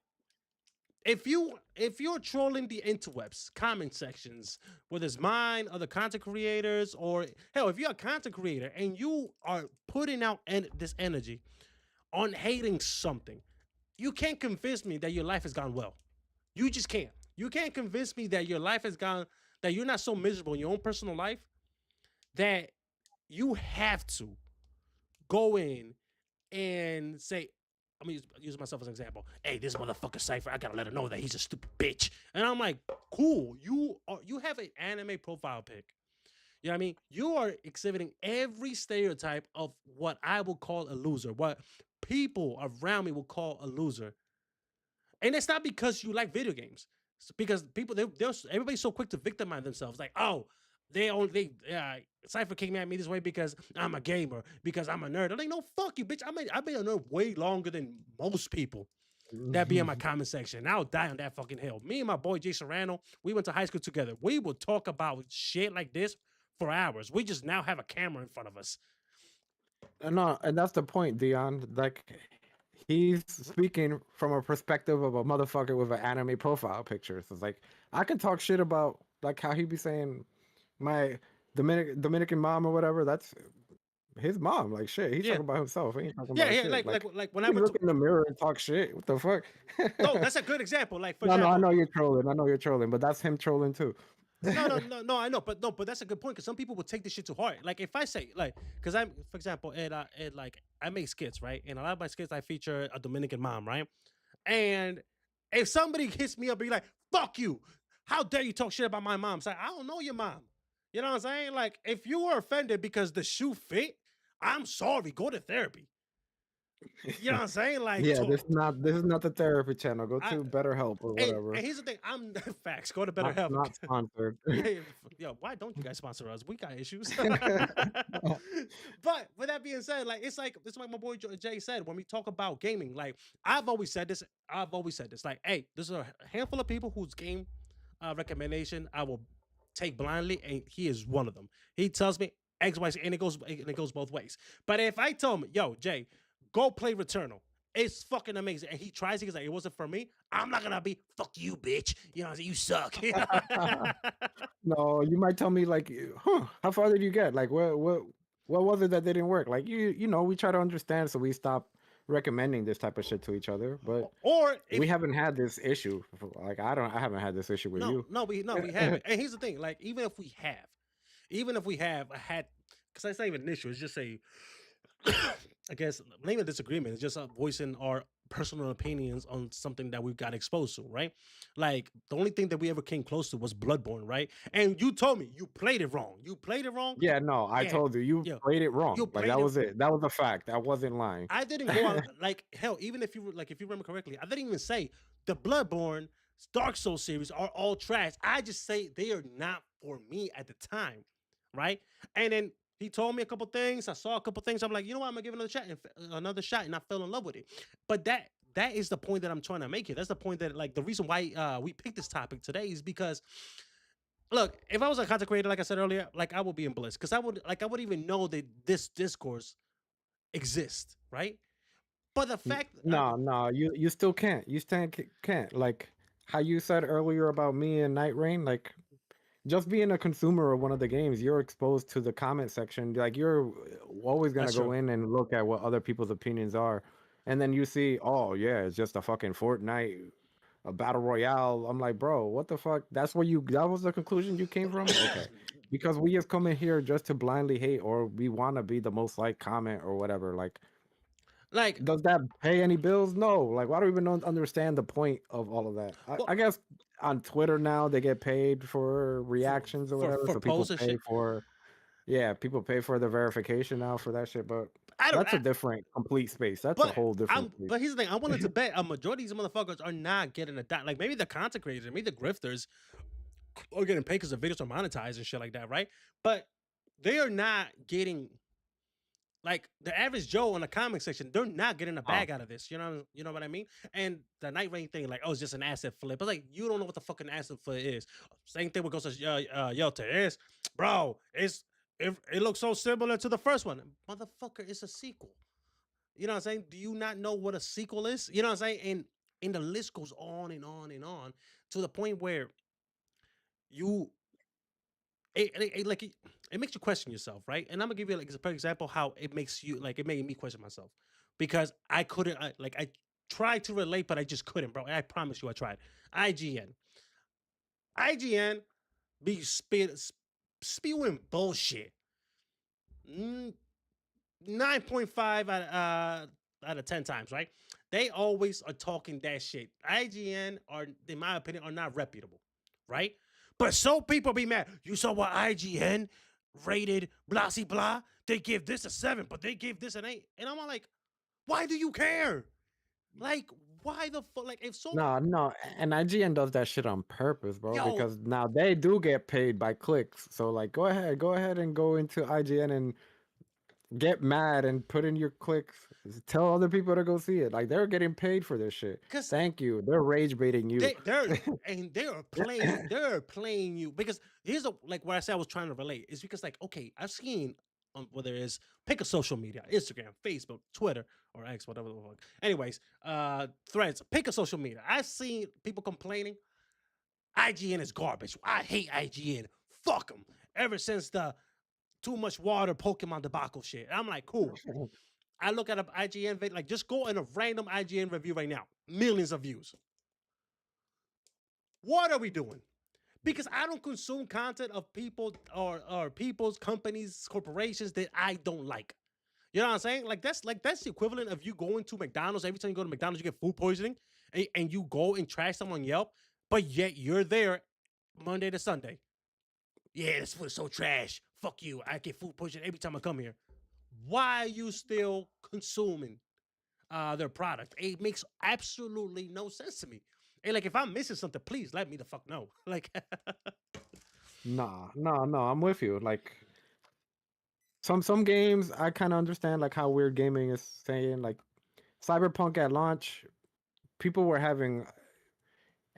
if you're trolling the interwebs comment sections, whether it's mine, other content creators, or hell, if you're a content creator and you are putting out this energy on hating something, you can't convince me that your life has gone well. You just can't. You can't convince me that your life has gone, that you're not so miserable in your own personal life that you have to go in and say, I'm gonna use myself as an example. Hey, this motherfucker Cypher, I gotta let her know that he's a stupid bitch. And I'm like, cool. You have an anime profile pic. You know what I mean? You are exhibiting every stereotype of what I will call a loser, what people around me will call a loser. And it's not because you like video games. It's because people, everybody's so quick to victimize themselves. Like, oh, Cypher came at me this way because I'm a gamer, because I'm a nerd. I'm like, no, fuck you, bitch. I've been a nerd way longer than most people that be in my comment section. And I'll die on that fucking hill. Me and my boy Jay Serrano, we went to high school together. We will talk about shit like this for hours. We just now have a camera in front of us. No, and that's the point, Dion. Like he's speaking from a perspective of a motherfucker with an anime profile picture. So it's like I can talk shit about like how he be saying my Dominican mom or whatever. That's his mom. Like shit, he's Yeah. talking about himself. He ain't talking Yeah, about yeah. shit. Like when I You went look to in the mirror and talk shit. What the fuck? no, that's a good example. Like, for No, no, I example, know you're trolling. I know you're trolling, but that's him trolling too. no, no, no, no. I know, but no, but that's a good point, because some people will take this shit to heart. Like, if I say, like, because I'm, for example, like I make skits, right? And a lot of my skits I feature a Dominican mom, right? And if somebody hits me up and be like, "Fuck you! How dare you talk shit about my mom?" It's like, I don't know your mom. You know what I'm saying? Like, if you were offended because the shoe fit, I'm sorry. Go to therapy. You know what I'm saying? Like, Yeah, this is not the therapy channel. Go I to BetterHelp or and whatever. here's the thing. I'm facts. Go to Not BetterHelp. not sponsored. Yeah, yeah, yo, why don't you guys sponsor us? We got issues. But with that being said, like, it's like my boy Jay said, when we talk about gaming, like, I've always said this. I've always said this. Like, hey, there's a handful of people whose game recommendation I will take blindly, and he is one of them. He tells me X, Y, Z, and it goes both ways. But if I tell him, yo, Jay, go play Returnal, It's fucking amazing. And he tries it. He's like, it wasn't for me. I'm not gonna be fuck you, bitch. You know, what I'm saying? You suck. You know? No, you might tell me like, huh, how far did you get? Like, what was it that didn't work? Like, we try to understand, so we stop recommending this type of shit to each other. But Or we if haven't had this issue. Like, I haven't had this issue with no, you. we haven't. And here's the thing: like, even if we have had, because that's not even an issue. It's just a, I guess, not even a disagreement. It's just voicing our personal opinions on something that we've got exposed to, right? Like the only thing that we ever came close to was Bloodborne, right? And you told me you played it wrong. You played it wrong. Yeah, no, I Yeah, told you, you yeah, played it you wrong. Like that played it. was it. That was a fact. I wasn't lying. I didn't go on like hell. Even if you like, if you remember correctly, I didn't even say the Bloodborne Dark Souls series are all trash. I just say they are not for me at the time, right? And then he told me a couple things. I saw a couple things. I'm like, you know what? I'm gonna give another shot, and I fell in love with it. But that is the point that I'm trying to make here. That's the point that like the reason why we picked this topic today is because look, if I was a content creator, like I said earlier, like I would be in bliss because I would even know that this discourse exists, right? But the fact, No, no, you still can't. You still can't. Like how you said earlier about me and Night Rain, like just being a consumer of one of the games, you're exposed to the comment section. Like you're always gonna that's go true. in and look at what other people's opinions are. And then you see, oh yeah, it's just a fucking Fortnite, a battle royale. I'm like, bro, what the fuck? That was the conclusion you came from? Okay. Because we just come in here just to blindly hate or we wanna be the most liked comment or whatever. Like Like, does that pay any bills? No. Like, why do we even understand the point of all of that? I well, guess on Twitter now they get paid for reactions or whatever, for so people polls and pay shit. for people pay for the verification now for that shit. But I don't. that's a different complete space. That's a But whole different space. But here's the thing. I wanted to bet a majority of these motherfuckers are not getting a dot. Like maybe the content creators, maybe the grifters are getting paid because the videos are monetized and shit like that, right? But they are not getting like the average Joe in the comment section. They're not getting a Oh, bag out of this. You know what I mean? And the night rain thing, like, oh, it's just an asset flip. But like, you don't know what the fucking asset flip is. Same thing with Ghost of Yelta is, bro. It looks so similar to the first one, motherfucker. It's a sequel. You know what I'm saying? Do you not know what a sequel is? You know what I'm saying? And the list goes on and on and on to the point where you it makes you question yourself, right? And I'm gonna give you like a example how it makes you like it made me question myself because I couldn't I tried to relate, but I just couldn't, bro. I promise you, I tried. IGN, IGN be spewing bullshit. 9.5 out of 10 times, right? They always are talking that shit. IGN are, in my opinion, are not reputable, right? But so people be mad. You saw what IGN rated blah blah blah. They give this a 7, but they give this an 8. And I'm like, why do you care? Like, why the fuck? Like, if so, no, no, and IGN does that shit on purpose, bro, yo, because now they do get paid by clicks. So like go ahead and go into IGN and get mad and put in your clicks. Tell other people to go see it. Like they're getting paid for this shit. because Thank you. They're rage baiting you. they're playing you because here's like what I said I was trying to relate is because like okay I've seen whether it's pick a social media Instagram Facebook Twitter or X whatever the fuck anyways threads pick a social media I've seen people complaining IGN is garbage I hate IGN fuck them ever since the too much water Pokemon debacle shit and I'm like cool I look at an IGN like just go in a random IGN review right now millions of views what are we doing because I don't consume content of people or people's companies, corporations that I don't like. You know what I'm saying? That's the equivalent of you going to McDonald's. Every time you go to McDonald's, you get food poisoning, and you go and trash someone Yelp, but yet you're there Monday to Sunday. Yeah, this food is so trash. Fuck you. I get food poisoning every time I come here. Why are you still consuming their product? It makes absolutely no sense to me. And like if I'm missing something, please let me the fuck know. Like Nah, no, no, I'm with you. Like some games I kind of understand like how weird gaming is saying like Cyberpunk at launch, people were having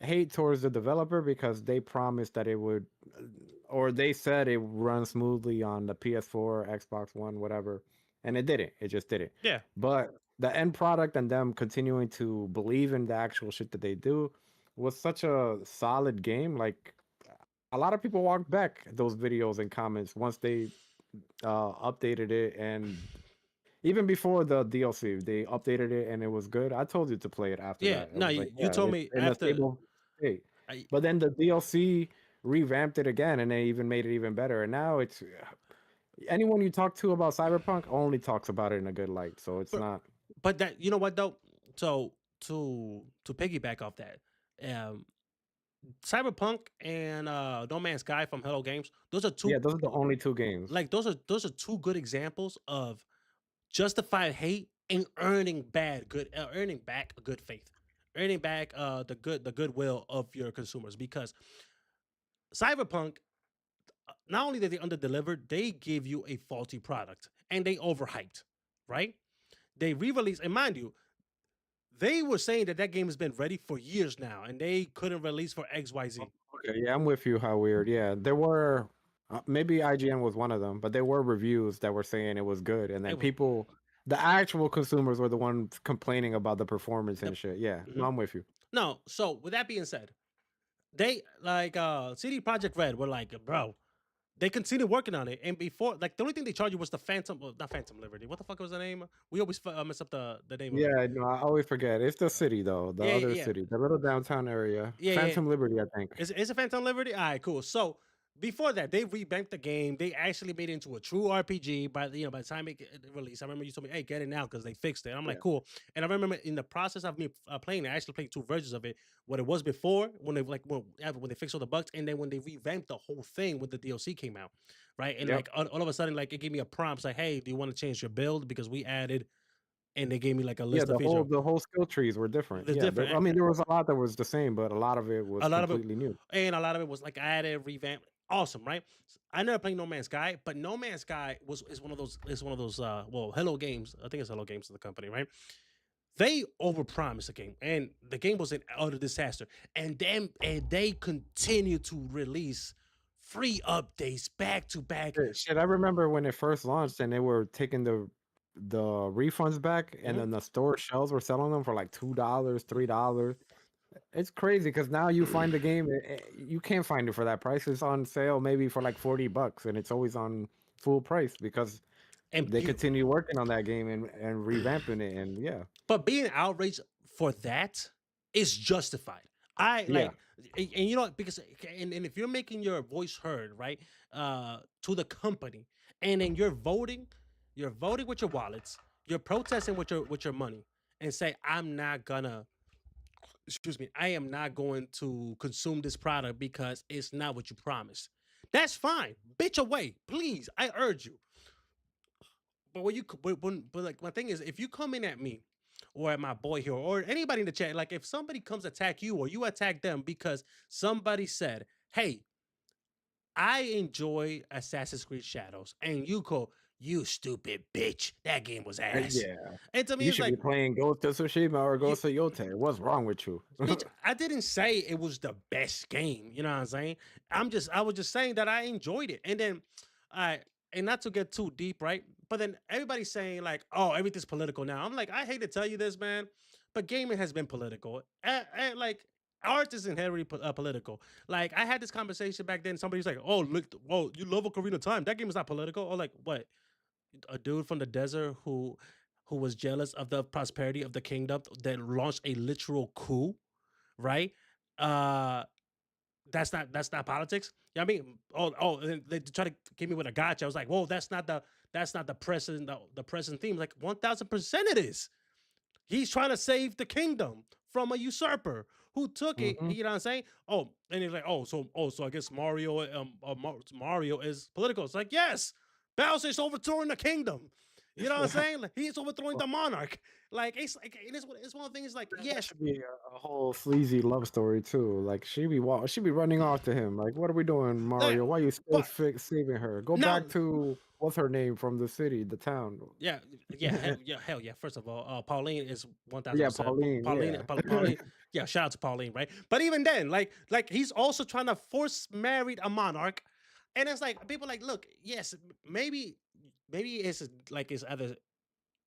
hate towards the developer because they promised that it would or they said it would run smoothly on the PS4, Xbox One, whatever, and it didn't. It just didn't. yeah, But the end product and them continuing to believe in the actual shit that they do was such a solid game. Like a lot of people walked back those videos and comments once they updated it, and even before the DLC, they updated it and it was good. I told you to play it after Yeah, that. I no, was like, you yeah, told it's me in a after. stable state. I, But then the DLC revamped it again and they even made it even better. And now it's anyone you talk to about Cyberpunk only talks about it in a good light. So it's but not. but that, you know what though? So to piggyback off that, um, Cyberpunk and No Man's Sky from Hello Games, those are two, Yeah, those are the only two games. like those are two good examples of justified hate and earning back a good faith, earning back the goodwill of your consumers, because Cyberpunk, not only did they underdeliver, they give you a faulty product and they overhyped, right? They re-released, and mind you, they were saying that that game has been ready for years now, and they couldn't release for XYZ. Okay, yeah, I'm with you. How weird. Yeah, there were maybe IGN was one of them, but there were reviews that were saying it was good, and then It was people, the actual consumers, were the ones complaining about the performance the and shit. Yeah, no, mhm. I'm with you. No. So with that being said, they like CD Project Red were like, bro, they continued working on it, and before, like, the only thing they charged you was the Phantom, well, not Phantom Liberty. What the fuck was the name? We always mess up the name of it. Yeah, no, I always forget. It's the city though, the Yeah, other yeah, city, the little downtown area, yeah, yeah. Phantom Liberty, I think. Is it Phantom Liberty? All right, cool. So before that, they revamped the game. They actually made it into a true RPG. By the time it released, I remember you told me, "Hey, get it now," because they fixed it. I'm like, Yeah, cool. And I remember in the process of me playing it, I actually played two versions of it. What it was before, when they when they fixed all the bugs, and then when they revamped the whole thing when the DLC came out, right? And yep. like all of a sudden, like it gave me a prompt like, "Hey, do you want to change your build?" Because we added, and they gave me like a Yeah, list of the features. whole skill trees were different. The Yeah, different I mean, there was a lot that was the same, but a lot of it was a lot of it, completely new. and a lot of it was like added, revamped. Awesome, right? I never played No Man's Sky, but No Man's Sky was is one of those well, Hello Games. I think it's Hello Games, the company, right? They overpromised the game, and the game was an utter disaster. And they continue to release free updates back to back. Shit, I remember when it first launched and they were taking the refunds back, and Mhm. then the store shelves were selling them for like $2, $3. It's crazy because now you find the game, you can't find it for that price. It's on sale maybe for like $40, and it's always on full price because And they people, continue working on that game and revamping it. And yeah, but being outraged for that is justified. I yeah, like, and you know what, because and if you're making your voice heard, right, to the company, and then you're voting with your wallets, you're protesting with your money, and say, I'm not gonna, excuse me, I am not going to consume this product because it's not what you promised. That's fine. Bitch away, please. I urge you. But when you but like my thing is, if you come in at me or at my boy here or anybody in the chat, like if somebody comes attack you or you attack them because somebody said, "Hey, I enjoy Assassin's Creed Shadows," and you go, "You stupid bitch, that game was ass," yeah. and to me You it's should be like, playing Ghost of Tsushima or you Ghost of Yote. What's wrong with you? bitch, I didn't say it was the best game. You know what I'm saying? I was just saying that I enjoyed it. And then, I, and not to get too deep, right? But then everybody's saying like, oh, everything's political now. I'm like, I hate to tell you this, man, but gaming has been political. Like, art is inherently political. Like, I had this conversation back then. Somebody's like, oh, look, oh, you love Ocarina of Time. That game is not political. Or like, what? A dude from the desert who was jealous of the prosperity of the kingdom that launched a literal coup, right? Uh that's not politics. You know what I mean? And they try to give me with a gotcha. I was like, whoa, that's not the present the present theme. Like 1000% it is. He's trying to save the kingdom from a usurper who took it. Hmm. You know what I'm saying? Oh, and he's like, so I guess Mario is political. It's like, yes, Bowser's overthrowing the kingdom. You know what I'm saying? Like, he's overthrowing the monarch. Like it's one of the things. Like, That yes, should be a whole sleazy love story too. Like she be running off to him. Like, what are we doing, like, Mario? Why you still but saving her? Go now, back to what's her name from the city, the town. yeah, hell yeah. First of all, Pauline is one thousand Yeah, percent. Pauline. Yeah, Pauline, yeah. Shout out to Pauline, right? But even then, like he's also trying to force married a monarch, and it's like people like, look, yes, maybe it's like it's either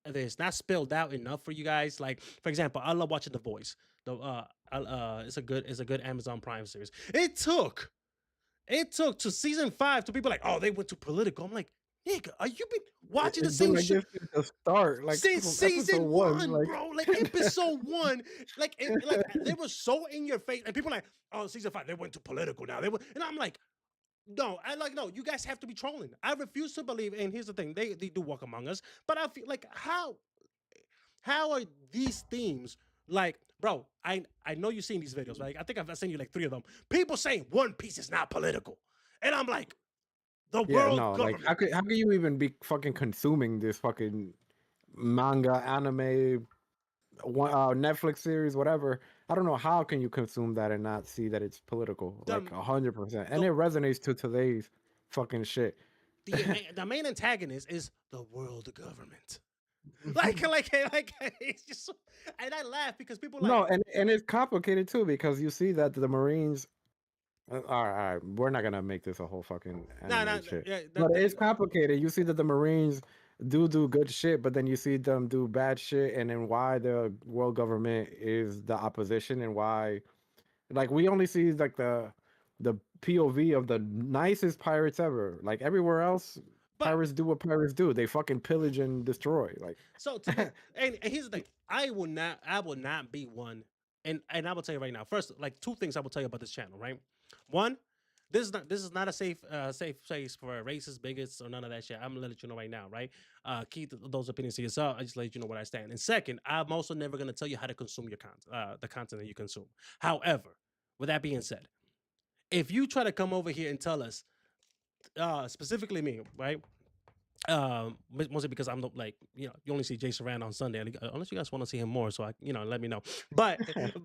it's not spelled out enough for you guys. Like, for example, I love watching The Voice. It's a good Amazon Prime series. It took to season 5 to people like, oh, they went to political. I'm like, nigga, are you been watching the It's been same like shit this since the start, like since from episode season one. one, bro? Like episode one, they were so in your face, and people like, oh, season 5, they went to political now. And I'm like, no, no, you guys have to be trolling. I refuse to believe, and here's the thing, they do walk among us, but I feel like how are these themes like, bro? I know you've seen these videos, right? I think I've seen you like 3 of them. People saying One Piece is not political, and I'm like, the Yeah, world no, like government. how could you even be fucking consuming this fucking manga, anime, Netflix series, whatever? I don't know how can you consume that and not see that it's political, like The 100%, and the it resonates to today's fucking shit. the main antagonist is the world government. Like it's just and I laugh because people like, No, and it's complicated too because you see that the Marines. All right, we're not gonna make this a whole fucking nah, anime nah, shit, yeah, but it's complicated. You see that the Marines do good shit, but then you see them do bad shit, and then why the world government is the opposition, and why, like, we only see like the POV of the nicest pirates ever. Like everywhere else, but pirates do what pirates do. They fucking pillage and destroy. Like, so to me, and here's the thing, I will not be one, and I will tell you right now. First, like, 2 things I will tell you about this channel, right? One, this is not a safe place for racist bigots or none of that shit. I'm gonna let you know right now, right? Keep those opinions to yourself. I just let you know where I stand. And second, I'm also never gonna tell you how to consume your content, the content that you consume. However, with that being said, if you try to come over here and tell us, specifically me, right? Mostly because I'm like, you only see Jay Serrano on Sunday, unless you guys want to see him more. So let me know. But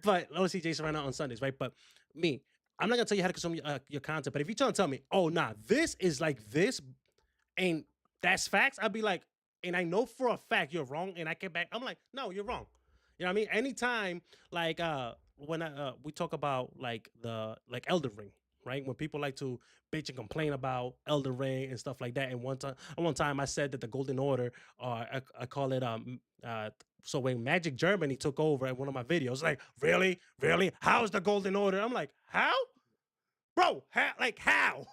I only see Jay Serrano on Sundays, right? But me, I'm not gonna tell you how to consume your content. But if you try to tell me, oh nah, this is like this, and that's facts, I'd be like, and I know for a fact you're wrong, and I get back, I'm like, no, you're wrong. You know what I mean? Anytime, like, when we talk about like the like Elden Ring, right? When people like to bitch and complain about Elden Ring and stuff like that. And one time I said that the Golden Order, or I call it so when Magic Germany took over at one of my videos, like, really, how's the Golden Order? I'm like, how, bro? How?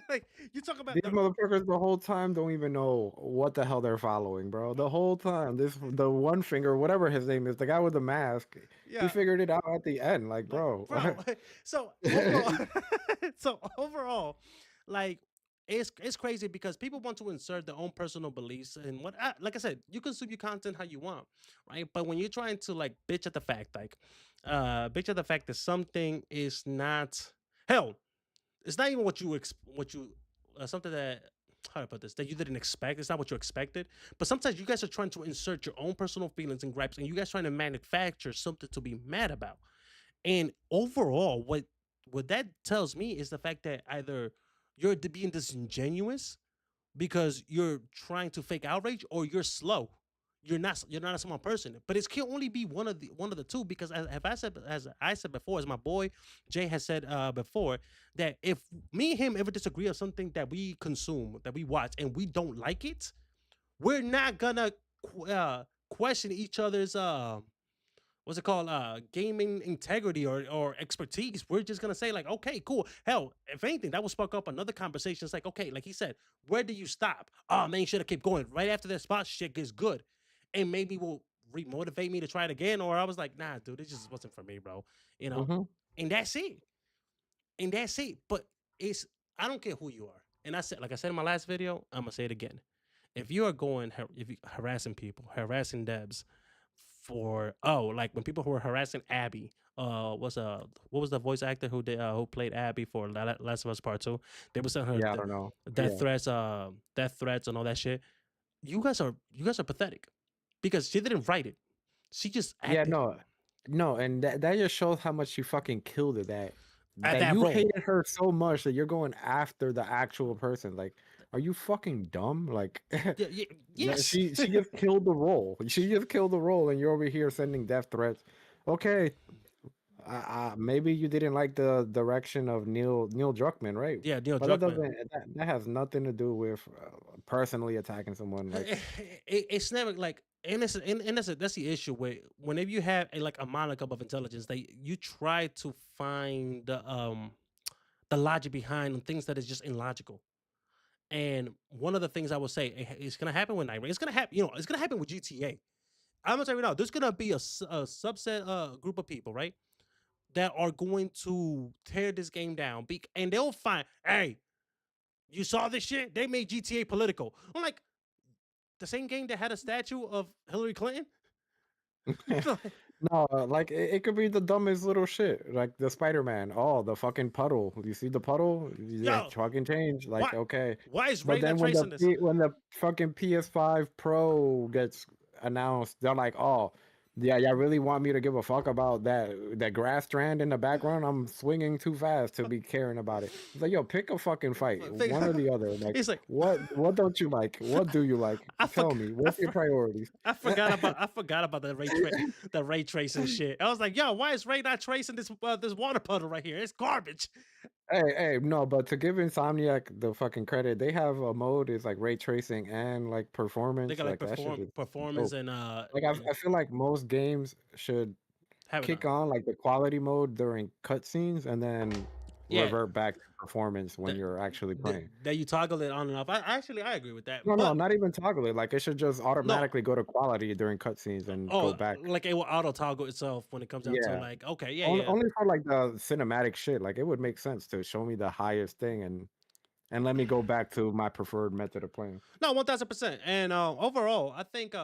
Like, you talk about these motherfuckers the whole time don't even know what the hell they're following, bro. The whole time, the one finger, whatever his name is, the guy with the mask, he yeah, figured it out at the end. Like, like, bro, bro. So overall, so overall, like, it's crazy because people want to insert their own personal beliefs and like I said, you consume your content how you want, right? But when you're trying to like bitch at the fact that something is not, hell, it's not even what you something that, how do I put this, that you didn't expect. It's not what you expected. But sometimes you guys are trying to insert your own personal feelings and gripes, and you guys trying to manufacture something to be mad about. And overall, what that tells me is the fact that either you're being disingenuous because you're trying to fake outrage, or you're slow. You're not a smart person. But it can only be one of the two, because as I said before, as my boy Jay has said before, that if me and him ever disagree on something that we consume, that we watch, and we don't like it, we're not gonna question each other's what's it called, gaming integrity or expertise. We're just gonna say like, okay, cool. Hell, if anything, that will spark up another conversation. It's like, okay, like he said, where do you stop? Oh man, you should have kept going. Right after that spot, shit gets good, and maybe will remotivate me to try it again. Or I was like, nah, dude, this just wasn't for me, bro. You know, hmm and that's it. And that's it. But it's, I don't care who you are. And I said, like I said in my last video, I'm gonna say it again. If you are if you harassing people, harassing Debs for, like when people who were harassing Abby, what was the voice actor who played Abby for Last of Us Part Two? They were sending her yeah, I don't know. Yeah, death threats and all that shit. You guys are pathetic because she didn't write it. She just yeah, acted no, no, and that just shows how much you fucking killed it. at That that you role. hated her so much that you're going after the actual person. Like, are you fucking dumb? Like, Yeah, yes. she just killed the role. She just killed the role, and you're over here sending death threats. Okay, maybe you didn't like the direction of Neil Druckmann, right? Yeah, Neil But that Druckmann. doesn't that has nothing to do with personally attacking someone. Like, It's never like, and that's the issue where whenever you have like a monicum of intelligence, they you try to find the logic behind things that is just illogical. And one of the things I will say it's gonna happen with Night Rain. It's gonna happen, it's gonna happen with GTA. I'm gonna tell you now, there's gonna be a subset group of people, right, that are going to tear this game down, and they'll find, hey, you saw this shit? They made GTA political. I'm like, the same game that had a statue of Hillary Clinton. no, like it could be the dumbest little shit, like the Spider-Man. Oh, the fucking puddle. You see the puddle? Yeah, Yo, fucking change. Like, why okay, why is but Ray not then when tracing this? when the fucking PS5 Pro gets announced, they're like, oh, yeah, y'all really want me to give a fuck about that grass strand in the background? I'm swinging too fast to be caring about it. It's like, yo, pick a fucking fight, one or the other. Like, He's like, what don't you like? What do you like? I Tell forgot. me. What's your priorities? I forgot about the ray tracing shit. I was like, yo, why is Ray not tracing this water puddle right here? It's garbage. Hey, no, but to give Insomniac the fucking credit, they have a mode is like ray tracing and like They performance. got like Like that shit is performance dope. and Like I feel like most games should have it kick on. on like the quality mode during cutscenes and then Yeah, revert back to performance when that you're actually playing. that you toggle it on and off. I agree with that, No, no, but not even toggle it. Like it should just no. automatically go to quality during cutscenes and go Oh, back. like it will auto toggle itself when it comes down to Yeah. like, okay, yeah, Only, yeah. only for like the cinematic shit. Like it would make sense to show me the highest thing and let me go back to my preferred method of playing. No, 1000%. And overall, I think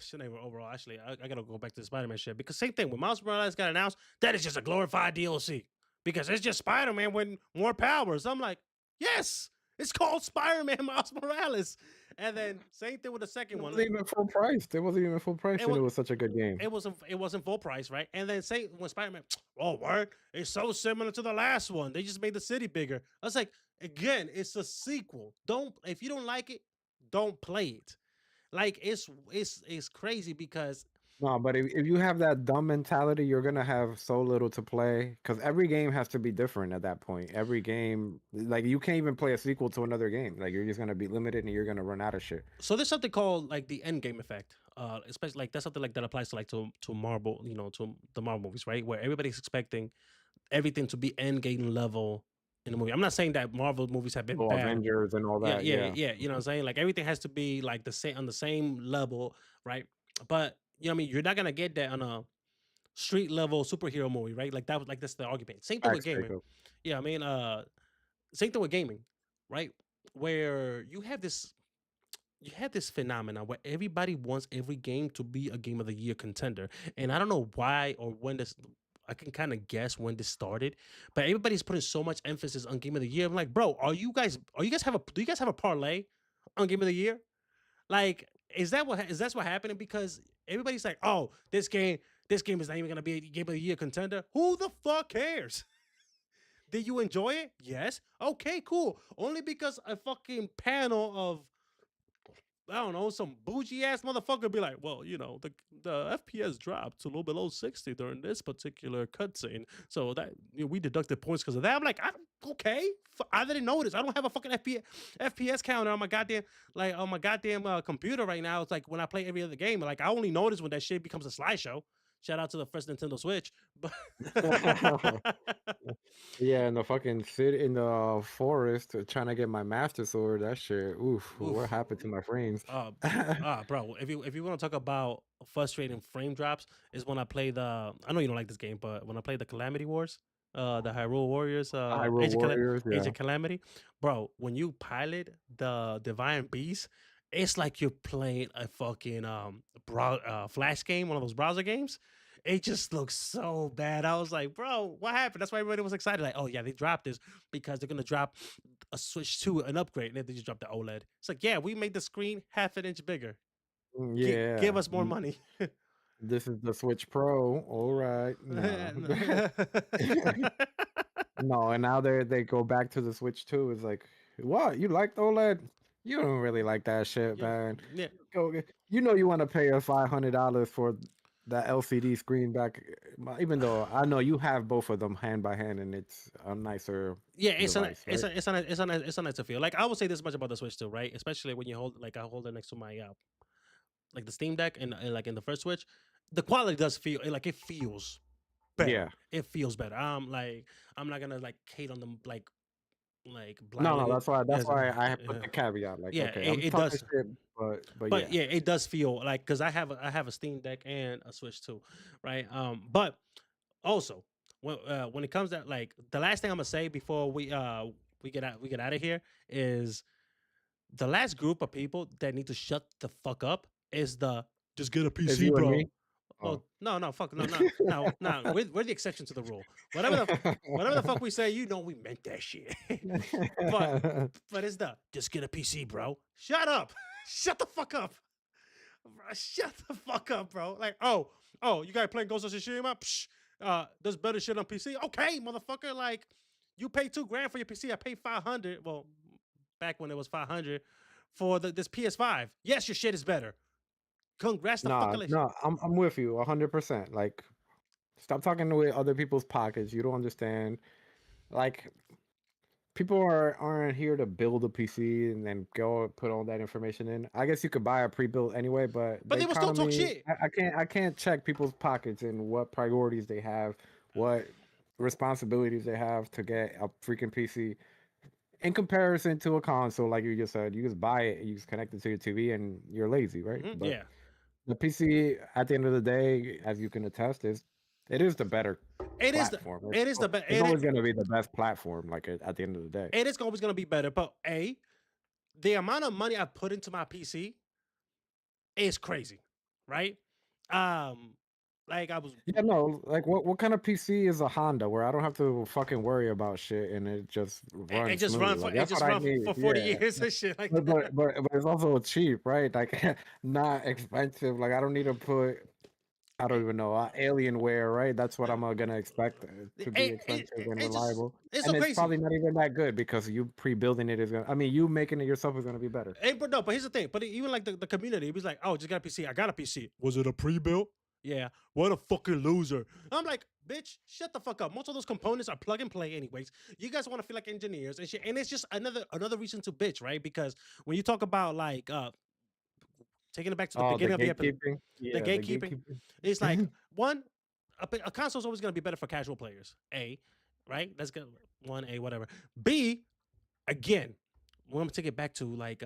shouldn't even overall. Actually, I gotta go back to the Spider-Man shit because same thing when Miles Morales got announced, that is just a glorified DLC because it's just Spider-Man with more powers. I'm like, yes, it's called Spider-Man Miles Morales. And then same thing with the second It one. wasn't even full price. It wasn't even full price, It and was it was such a good game. it wasn't full price, right? And then say when Spider-Man, oh word, it's so similar to the last one. They just made the city bigger. I was like, again, it's a sequel. Don't If you don't like it, don't play it. Like it's crazy because No, but if you have that dumb mentality, you're gonna have so little to play because every game has to be different at that point. Every game, like you can't even play a sequel to another game. Like you're just gonna be limited and you're gonna run out of shit. so there's something called like the end game effect. Especially like that's something like that applies to like to Marvel, to the Marvel movies, right? Where everybody's expecting everything to be end game level in the movie. I'm not saying that Marvel movies have been Oh, bad. Avengers and all Yeah, that. yeah, Yeah, yeah. You know what I'm saying? Like everything has to be like on the same level, right? But you know what I mean, you're not gonna get that on a street level superhero movie, right? Like that's the argument. Same thing with facts, gaming. Jacob. Yeah, I mean, same thing with gaming, right? Where you have this phenomena where everybody wants every game to be a game of the year contender. And I don't know why or when this I can kind of guess when this started, but everybody's putting so much emphasis on game of the year. I'm like, bro, do you guys have a parlay on game of the year? Like, is that's what happening? Because everybody's like, oh, this game is not even gonna be a game of the year contender. Who the fuck cares? Did you enjoy it? Yes. Okay, cool. Only because a fucking panel of I don't know, some bougie ass motherfucker be like, well, the FPS dropped to a little below 60 during this particular cutscene. So that we deducted points because of that. I'm like, okay. I didn't notice. I don't have a fucking FPS counter on my goddamn computer right now. It's like when I play every other game, like I only notice when that shit becomes a slideshow. Shout out to the first Nintendo Switch. But Yeah, in the fucking city in the forest trying to get my master sword. That shit. Oof, what oof. happened to my frames? Uh, bro, if you want to talk about frustrating frame drops, is when I play I know you don't like this game, but when I play the Calamity Wars, the Hyrule Warriors, Hyrule Warriors. Age Yeah. of Calamity, bro. When you pilot the Divine Beast, it's like you're playing a fucking flash game, one of those browser games. It just looks so bad. I was like, bro, what happened? That's why everybody was excited. Like, oh yeah, they dropped this because they're gonna drop a Switch 2, an upgrade, and then they just dropped the OLED. It's like, yeah, we made the screen half an inch bigger. Give Yeah. us more money. This is the Switch Pro. All right. No. No, and now they go back to the Switch 2. It's like, what? You like the OLED? You don't really like that shit, yeah, man. yeah. You know you want to pay us $500 for. that LCD screen back. Even though I know you have both of them hand by hand, and it's a nicer Yeah, it's a device, it's right? a it's a it's a nice to feel. Like I will say this much about the Switch too, right? Especially when you hold like I hold it next to my like the Steam Deck and like in the first Switch, the quality does feel like it feels better. Yeah. It feels better. I'm not gonna like hate on them like No, no, blindly. that's why I have put the caveat. Like, Yeah, okay, I'm it talking does. shit, but But yeah. yeah, it does feel like because I have a Steam Deck and a Switch too, right? But also when it comes to like the last thing I'm gonna say before we get out of here is the last group of people that need to shut the fuck up is the just get a Is PC, you and me? bro. Oh. Well, no, fuck, no. We're the exception to the rule. Whatever the fuck we say, you know, we meant that shit. but but it's the just get a PC, bro. Shut up, shut the fuck up. Shut the fuck up, bro. Like, you guys playing Ghost of Tsushima? Psh, there's better shit on PC. Okay, motherfucker. Like, you pay $2,000 for your PC. I paid 500. Well, back when it was 500 for this PS5. Yes, your shit is better. Congrats to Nah, fucking like, no, I'm with you 100%. Like, stop talking with other people's pockets. You don't understand. Like, people aren't here to build a PC and then go put all that information in. I guess you could buy a pre-built anyway, but but the they will still talk economy, shit. I can't check people's pockets and what priorities they have, what responsibilities they have to get a freaking PC in comparison to a console. Like you just said, you just buy it, you just connect it to your TV, and you're lazy, right? But Yeah, the PC, at the end of the day, as you can attest, is the better it is. platform. It is the best. It's always going to be the best platform. Like at the end of the day. It is always gonna be better. But the amount of money I put into my PC is crazy, right? Um, like I was Yeah, no, like what kind of PC is a Honda where I don't have to fucking worry about shit and it just runs smooth? Like it that's just what I run need. for 40 Yeah. years and shit like But that. but but, but it's also cheap, right? Like not expensive. Like I don't need to put I don't even know Alienware, right? That's what I'm gonna expect to be expensive and It just reliable. it's so And it's crazy. probably not even that good because you pre-building it is gonna. I mean, you making it yourself is gonna be better. Hey, but no, but here's the thing. But even like the community, it was like, oh, just got a PC. I got a PC. Was it a pre-built? Yeah. What a fucking loser. I'm like, bitch, shut the fuck up. Most of those components are plug and play, anyways. You guys want to feel like engineers and shit. And it's just another reason to bitch, right? Because when you talk about like taking it back to the Oh, the beginning of the episode, gatekeeping. the Yeah, the gatekeeping, gatekeeping. it's like one, a console is always going to be better for casual players. A, right? That's good. One, A, whatever. B, again, we're gonna take it back to like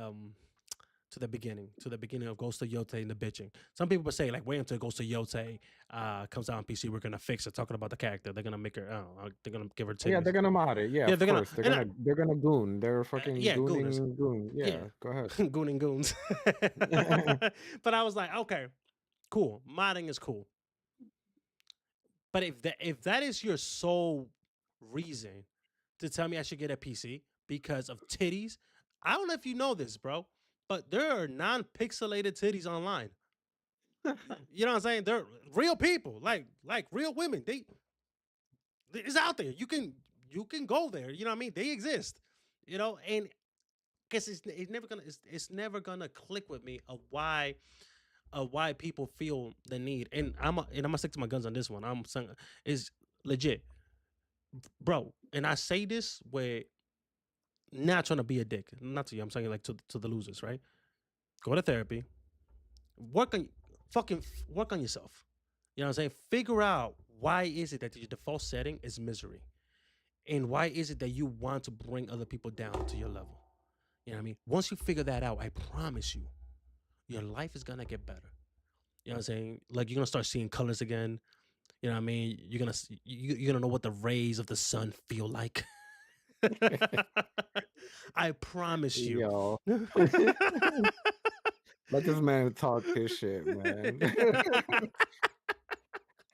to the beginning of Ghost of Yote and the bitching. Some people would say like wait until Ghost of Yote comes out on PC, we're gonna fix it. Talking about the character, they're gonna make her. I don't know, they're gonna give her Yeah, titties. they're gonna mod it. Yeah, Yeah, of they're gonna course. They're and gonna they're gonna goon. They're fucking yeah, gooners. gooning goon. Yeah, Yeah, go ahead. gooning goons. But I was like, okay, cool. Modding is cool. But if that is your sole reason to tell me I should get a PC because of titties, I don't know if you know this, bro, but there are non-pixelated titties online. You know what I'm saying? They're real people, like real women. It's out there. You can go there. You know what I mean? They exist. You know, and guess it's never gonna click with me of why people feel the need. And I'm gonna stick to my guns on this one. I'm saying is legit, bro. And I say this with not trying to be a dick, not to you. I'm saying like to the losers, right? Go to therapy, work on work on yourself. You know what I'm saying? Figure out why is it that your default setting is misery, and why is it that you want to bring other people down to your level. You know what I mean? Once you figure that out, I promise you, your life is gonna get better. You know what I'm saying? Like you're gonna start seeing colors again. You know what I mean? You're gonna know what the rays of the sun feel like. I promise you. Yo. Let this man talk his shit, man.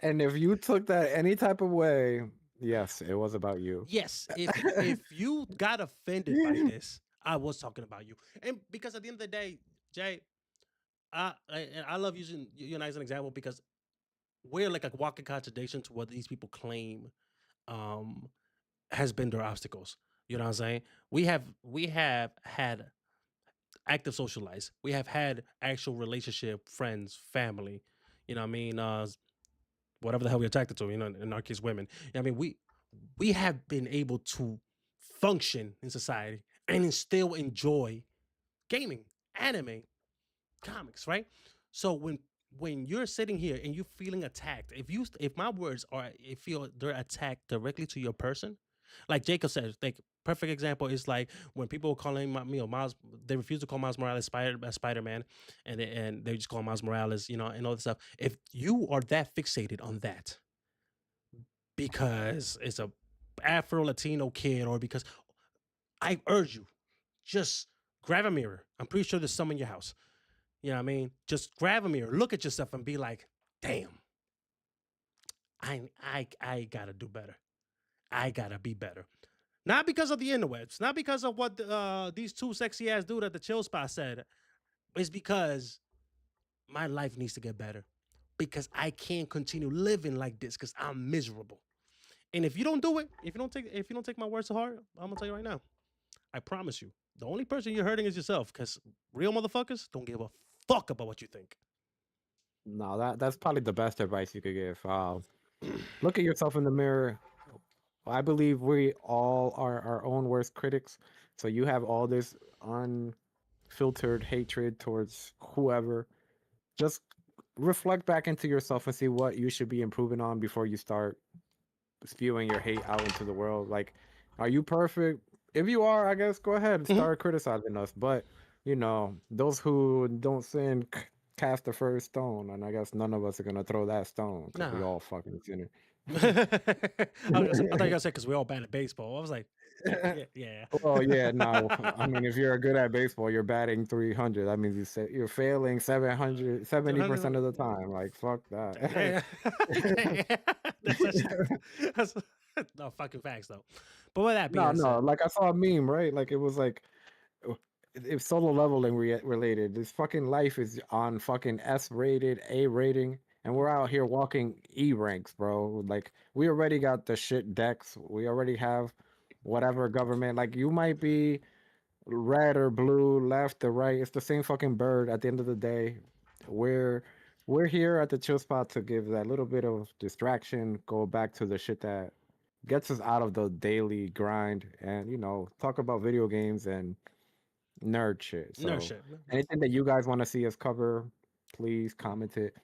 And if you took that any type of way, yes, it was about you. Yes, if you got offended by this, I was talking about you. And because at the end of the day, Jay, I love using you and I as an example because we're like a walking contradiction to what these people claim um has been their obstacles. You know what I'm saying? We have had active social lives. We have had actual relationship, friends, family. You know what I mean? Whatever the hell we're attracted to, in our case, women. You know what I mean? We have been able to function in society and still enjoy gaming, anime, comics, right? So when you're sitting here and you're feeling attacked, if my words are if feel they're attacked directly to your person, like Jacob says, like perfect example is like when people are calling Miles, they refuse to call Miles Morales Spider Man, and they just call Miles Morales, and all this stuff. If you are that fixated on that because it's a Afro Latino kid, or because I urge you, just grab a mirror. I'm pretty sure there's some in your house. You know what I mean? Just grab a mirror, look at yourself, and be like, "Damn, I gotta do better. I gotta be better." Not because of the interwebs, not because of what these two sexy ass dude at the chill spot said. It's because my life needs to get better. Because I can't continue living like this because I'm miserable. And if you don't do it, if you don't take my words to heart, I'm gonna tell you right now. I promise you, the only person you're hurting is yourself. Because real motherfuckers don't give a fuck about what you think. No, that's probably the best advice you could give. Look at yourself in the mirror. I believe we all are our own worst critics. So you have all this unfiltered hatred towards whoever. Just reflect back into yourself and see what you should be improving on before you start spewing your hate out into the world. Like, are you perfect? If you are, I guess go ahead and Mhm. start criticizing us. But those who don't sin cast the first stone, and I guess none of us are gonna throw that stone because we Nah. all fucking sinner. I thought you were gonna say because we're all bad at baseball. I was like, yeah, yeah. Well, yeah, no. I mean, if you're good at baseball, you're batting 300. That means you're failing 700, 70% 200. of the time. Like, fuck that. Damn. Damn. That's actually that's no fucking facts though. But with that No, being no. said, Like I saw a meme, right? Like it was like uh, it's solo leveling related. This fucking life is on fucking S rated, A rating, and we're out here walking E ranks, bro. Like we already got the shit decks. We already have whatever government. Like you might be red or blue, left or right. It's the same fucking bird at the end of the day. We're we're here at the chill spot to give that little bit of distraction, go back to the shit that gets us out of the daily grind and talk about video games and nerd shit. no So shit. anything that you guys want to see us cover, please comment it.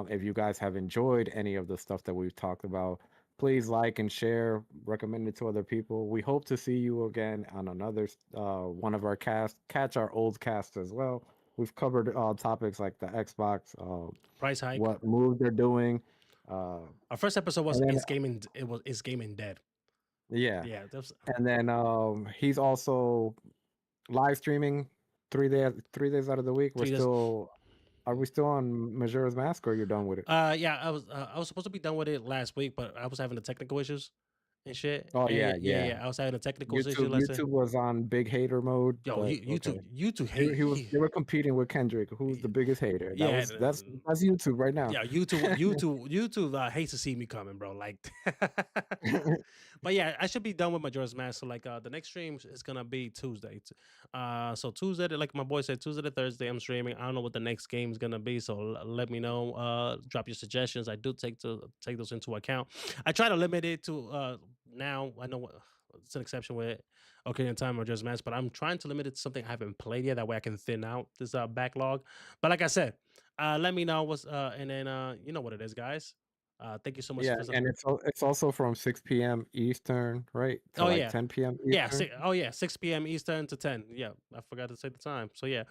If you guys have enjoyed any of the stuff that we've talked about, please like and share, recommend it to other people. We hope to see you again on another one of our casts. Catch our old cast as well. We've covered topics like the Xbox, Price hike. what move they're doing, uh, Our first episode was and then is gaming. It was is gaming dead. yeah, Yeah, that's and then he's also live streaming 3 days out of the week. We're 3 days. still Are we still on Majora's Mask or you're done with it? Yeah, I was supposed to be done with it last week, but I was having the technical issues and shit. Oh And yeah, yeah, yeah, yeah. yeah. I was having a technical issue. YouTube Let's say, YouTube was on big hater mode, yo, but okay. YouTube hate. They were competing with Kendrick, who's the biggest hater. Yeah, That's YouTube right now. yeah. YouTube hates to see me coming, bro. Like, but yeah, I should be done with Majora's Mask. So like, the next stream is gonna be Tuesday. So Tuesday, like my boy said, Tuesday to Thursday, I'm streaming. I don't know what the next game is gonna be, so let me know. Drop your suggestions. I do take those into account. I try to limit it to now. I know it's an exception with okay in time or just match, but I'm trying to limit it to something I haven't played yet. That way I can thin out this backlog. But like I said, let me know what's and then you know what it is, guys. Thank you so much Yeah, for. and it's also from 6 p.m. Eastern, right? To Oh like yeah, 10 p.m. yeah. Eastern. Oh yeah, 6 p.m. Eastern to 10. Yeah, I forgot to say the time. So yeah,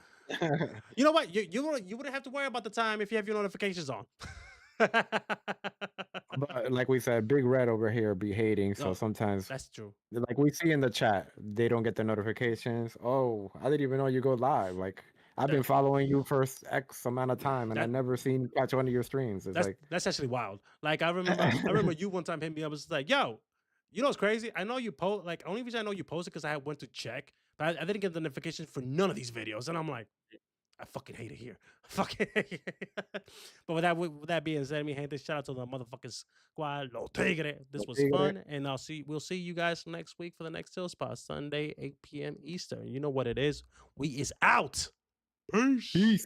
you know what? You wouldn't have to worry about the time if you have your notifications on. But like we said, Big Red over here be hating, so No, sometimes that's true. like we see in the chat, they don't get the notifications. Oh, I didn't even know you go live. Like I've been That following you for X amount of time, and I that never seen you catch one of your streams. It's like, that's actually wild. Like I remember you one time hit me up. Was like, yo, you know what's crazy? I know you post. Like only reason I know you posted because I went to check, but I didn't get the notification for none of these videos, and I'm like, I fucking hate it here. Fucking. Hate it. But with that being said, me hand this shout out to the motherfucking squad. No tigre. This was fun, and we'll see you guys next week for the next Till Spot Sunday 8 p.m. Eastern. You know what it is. We is out. Peace. peace.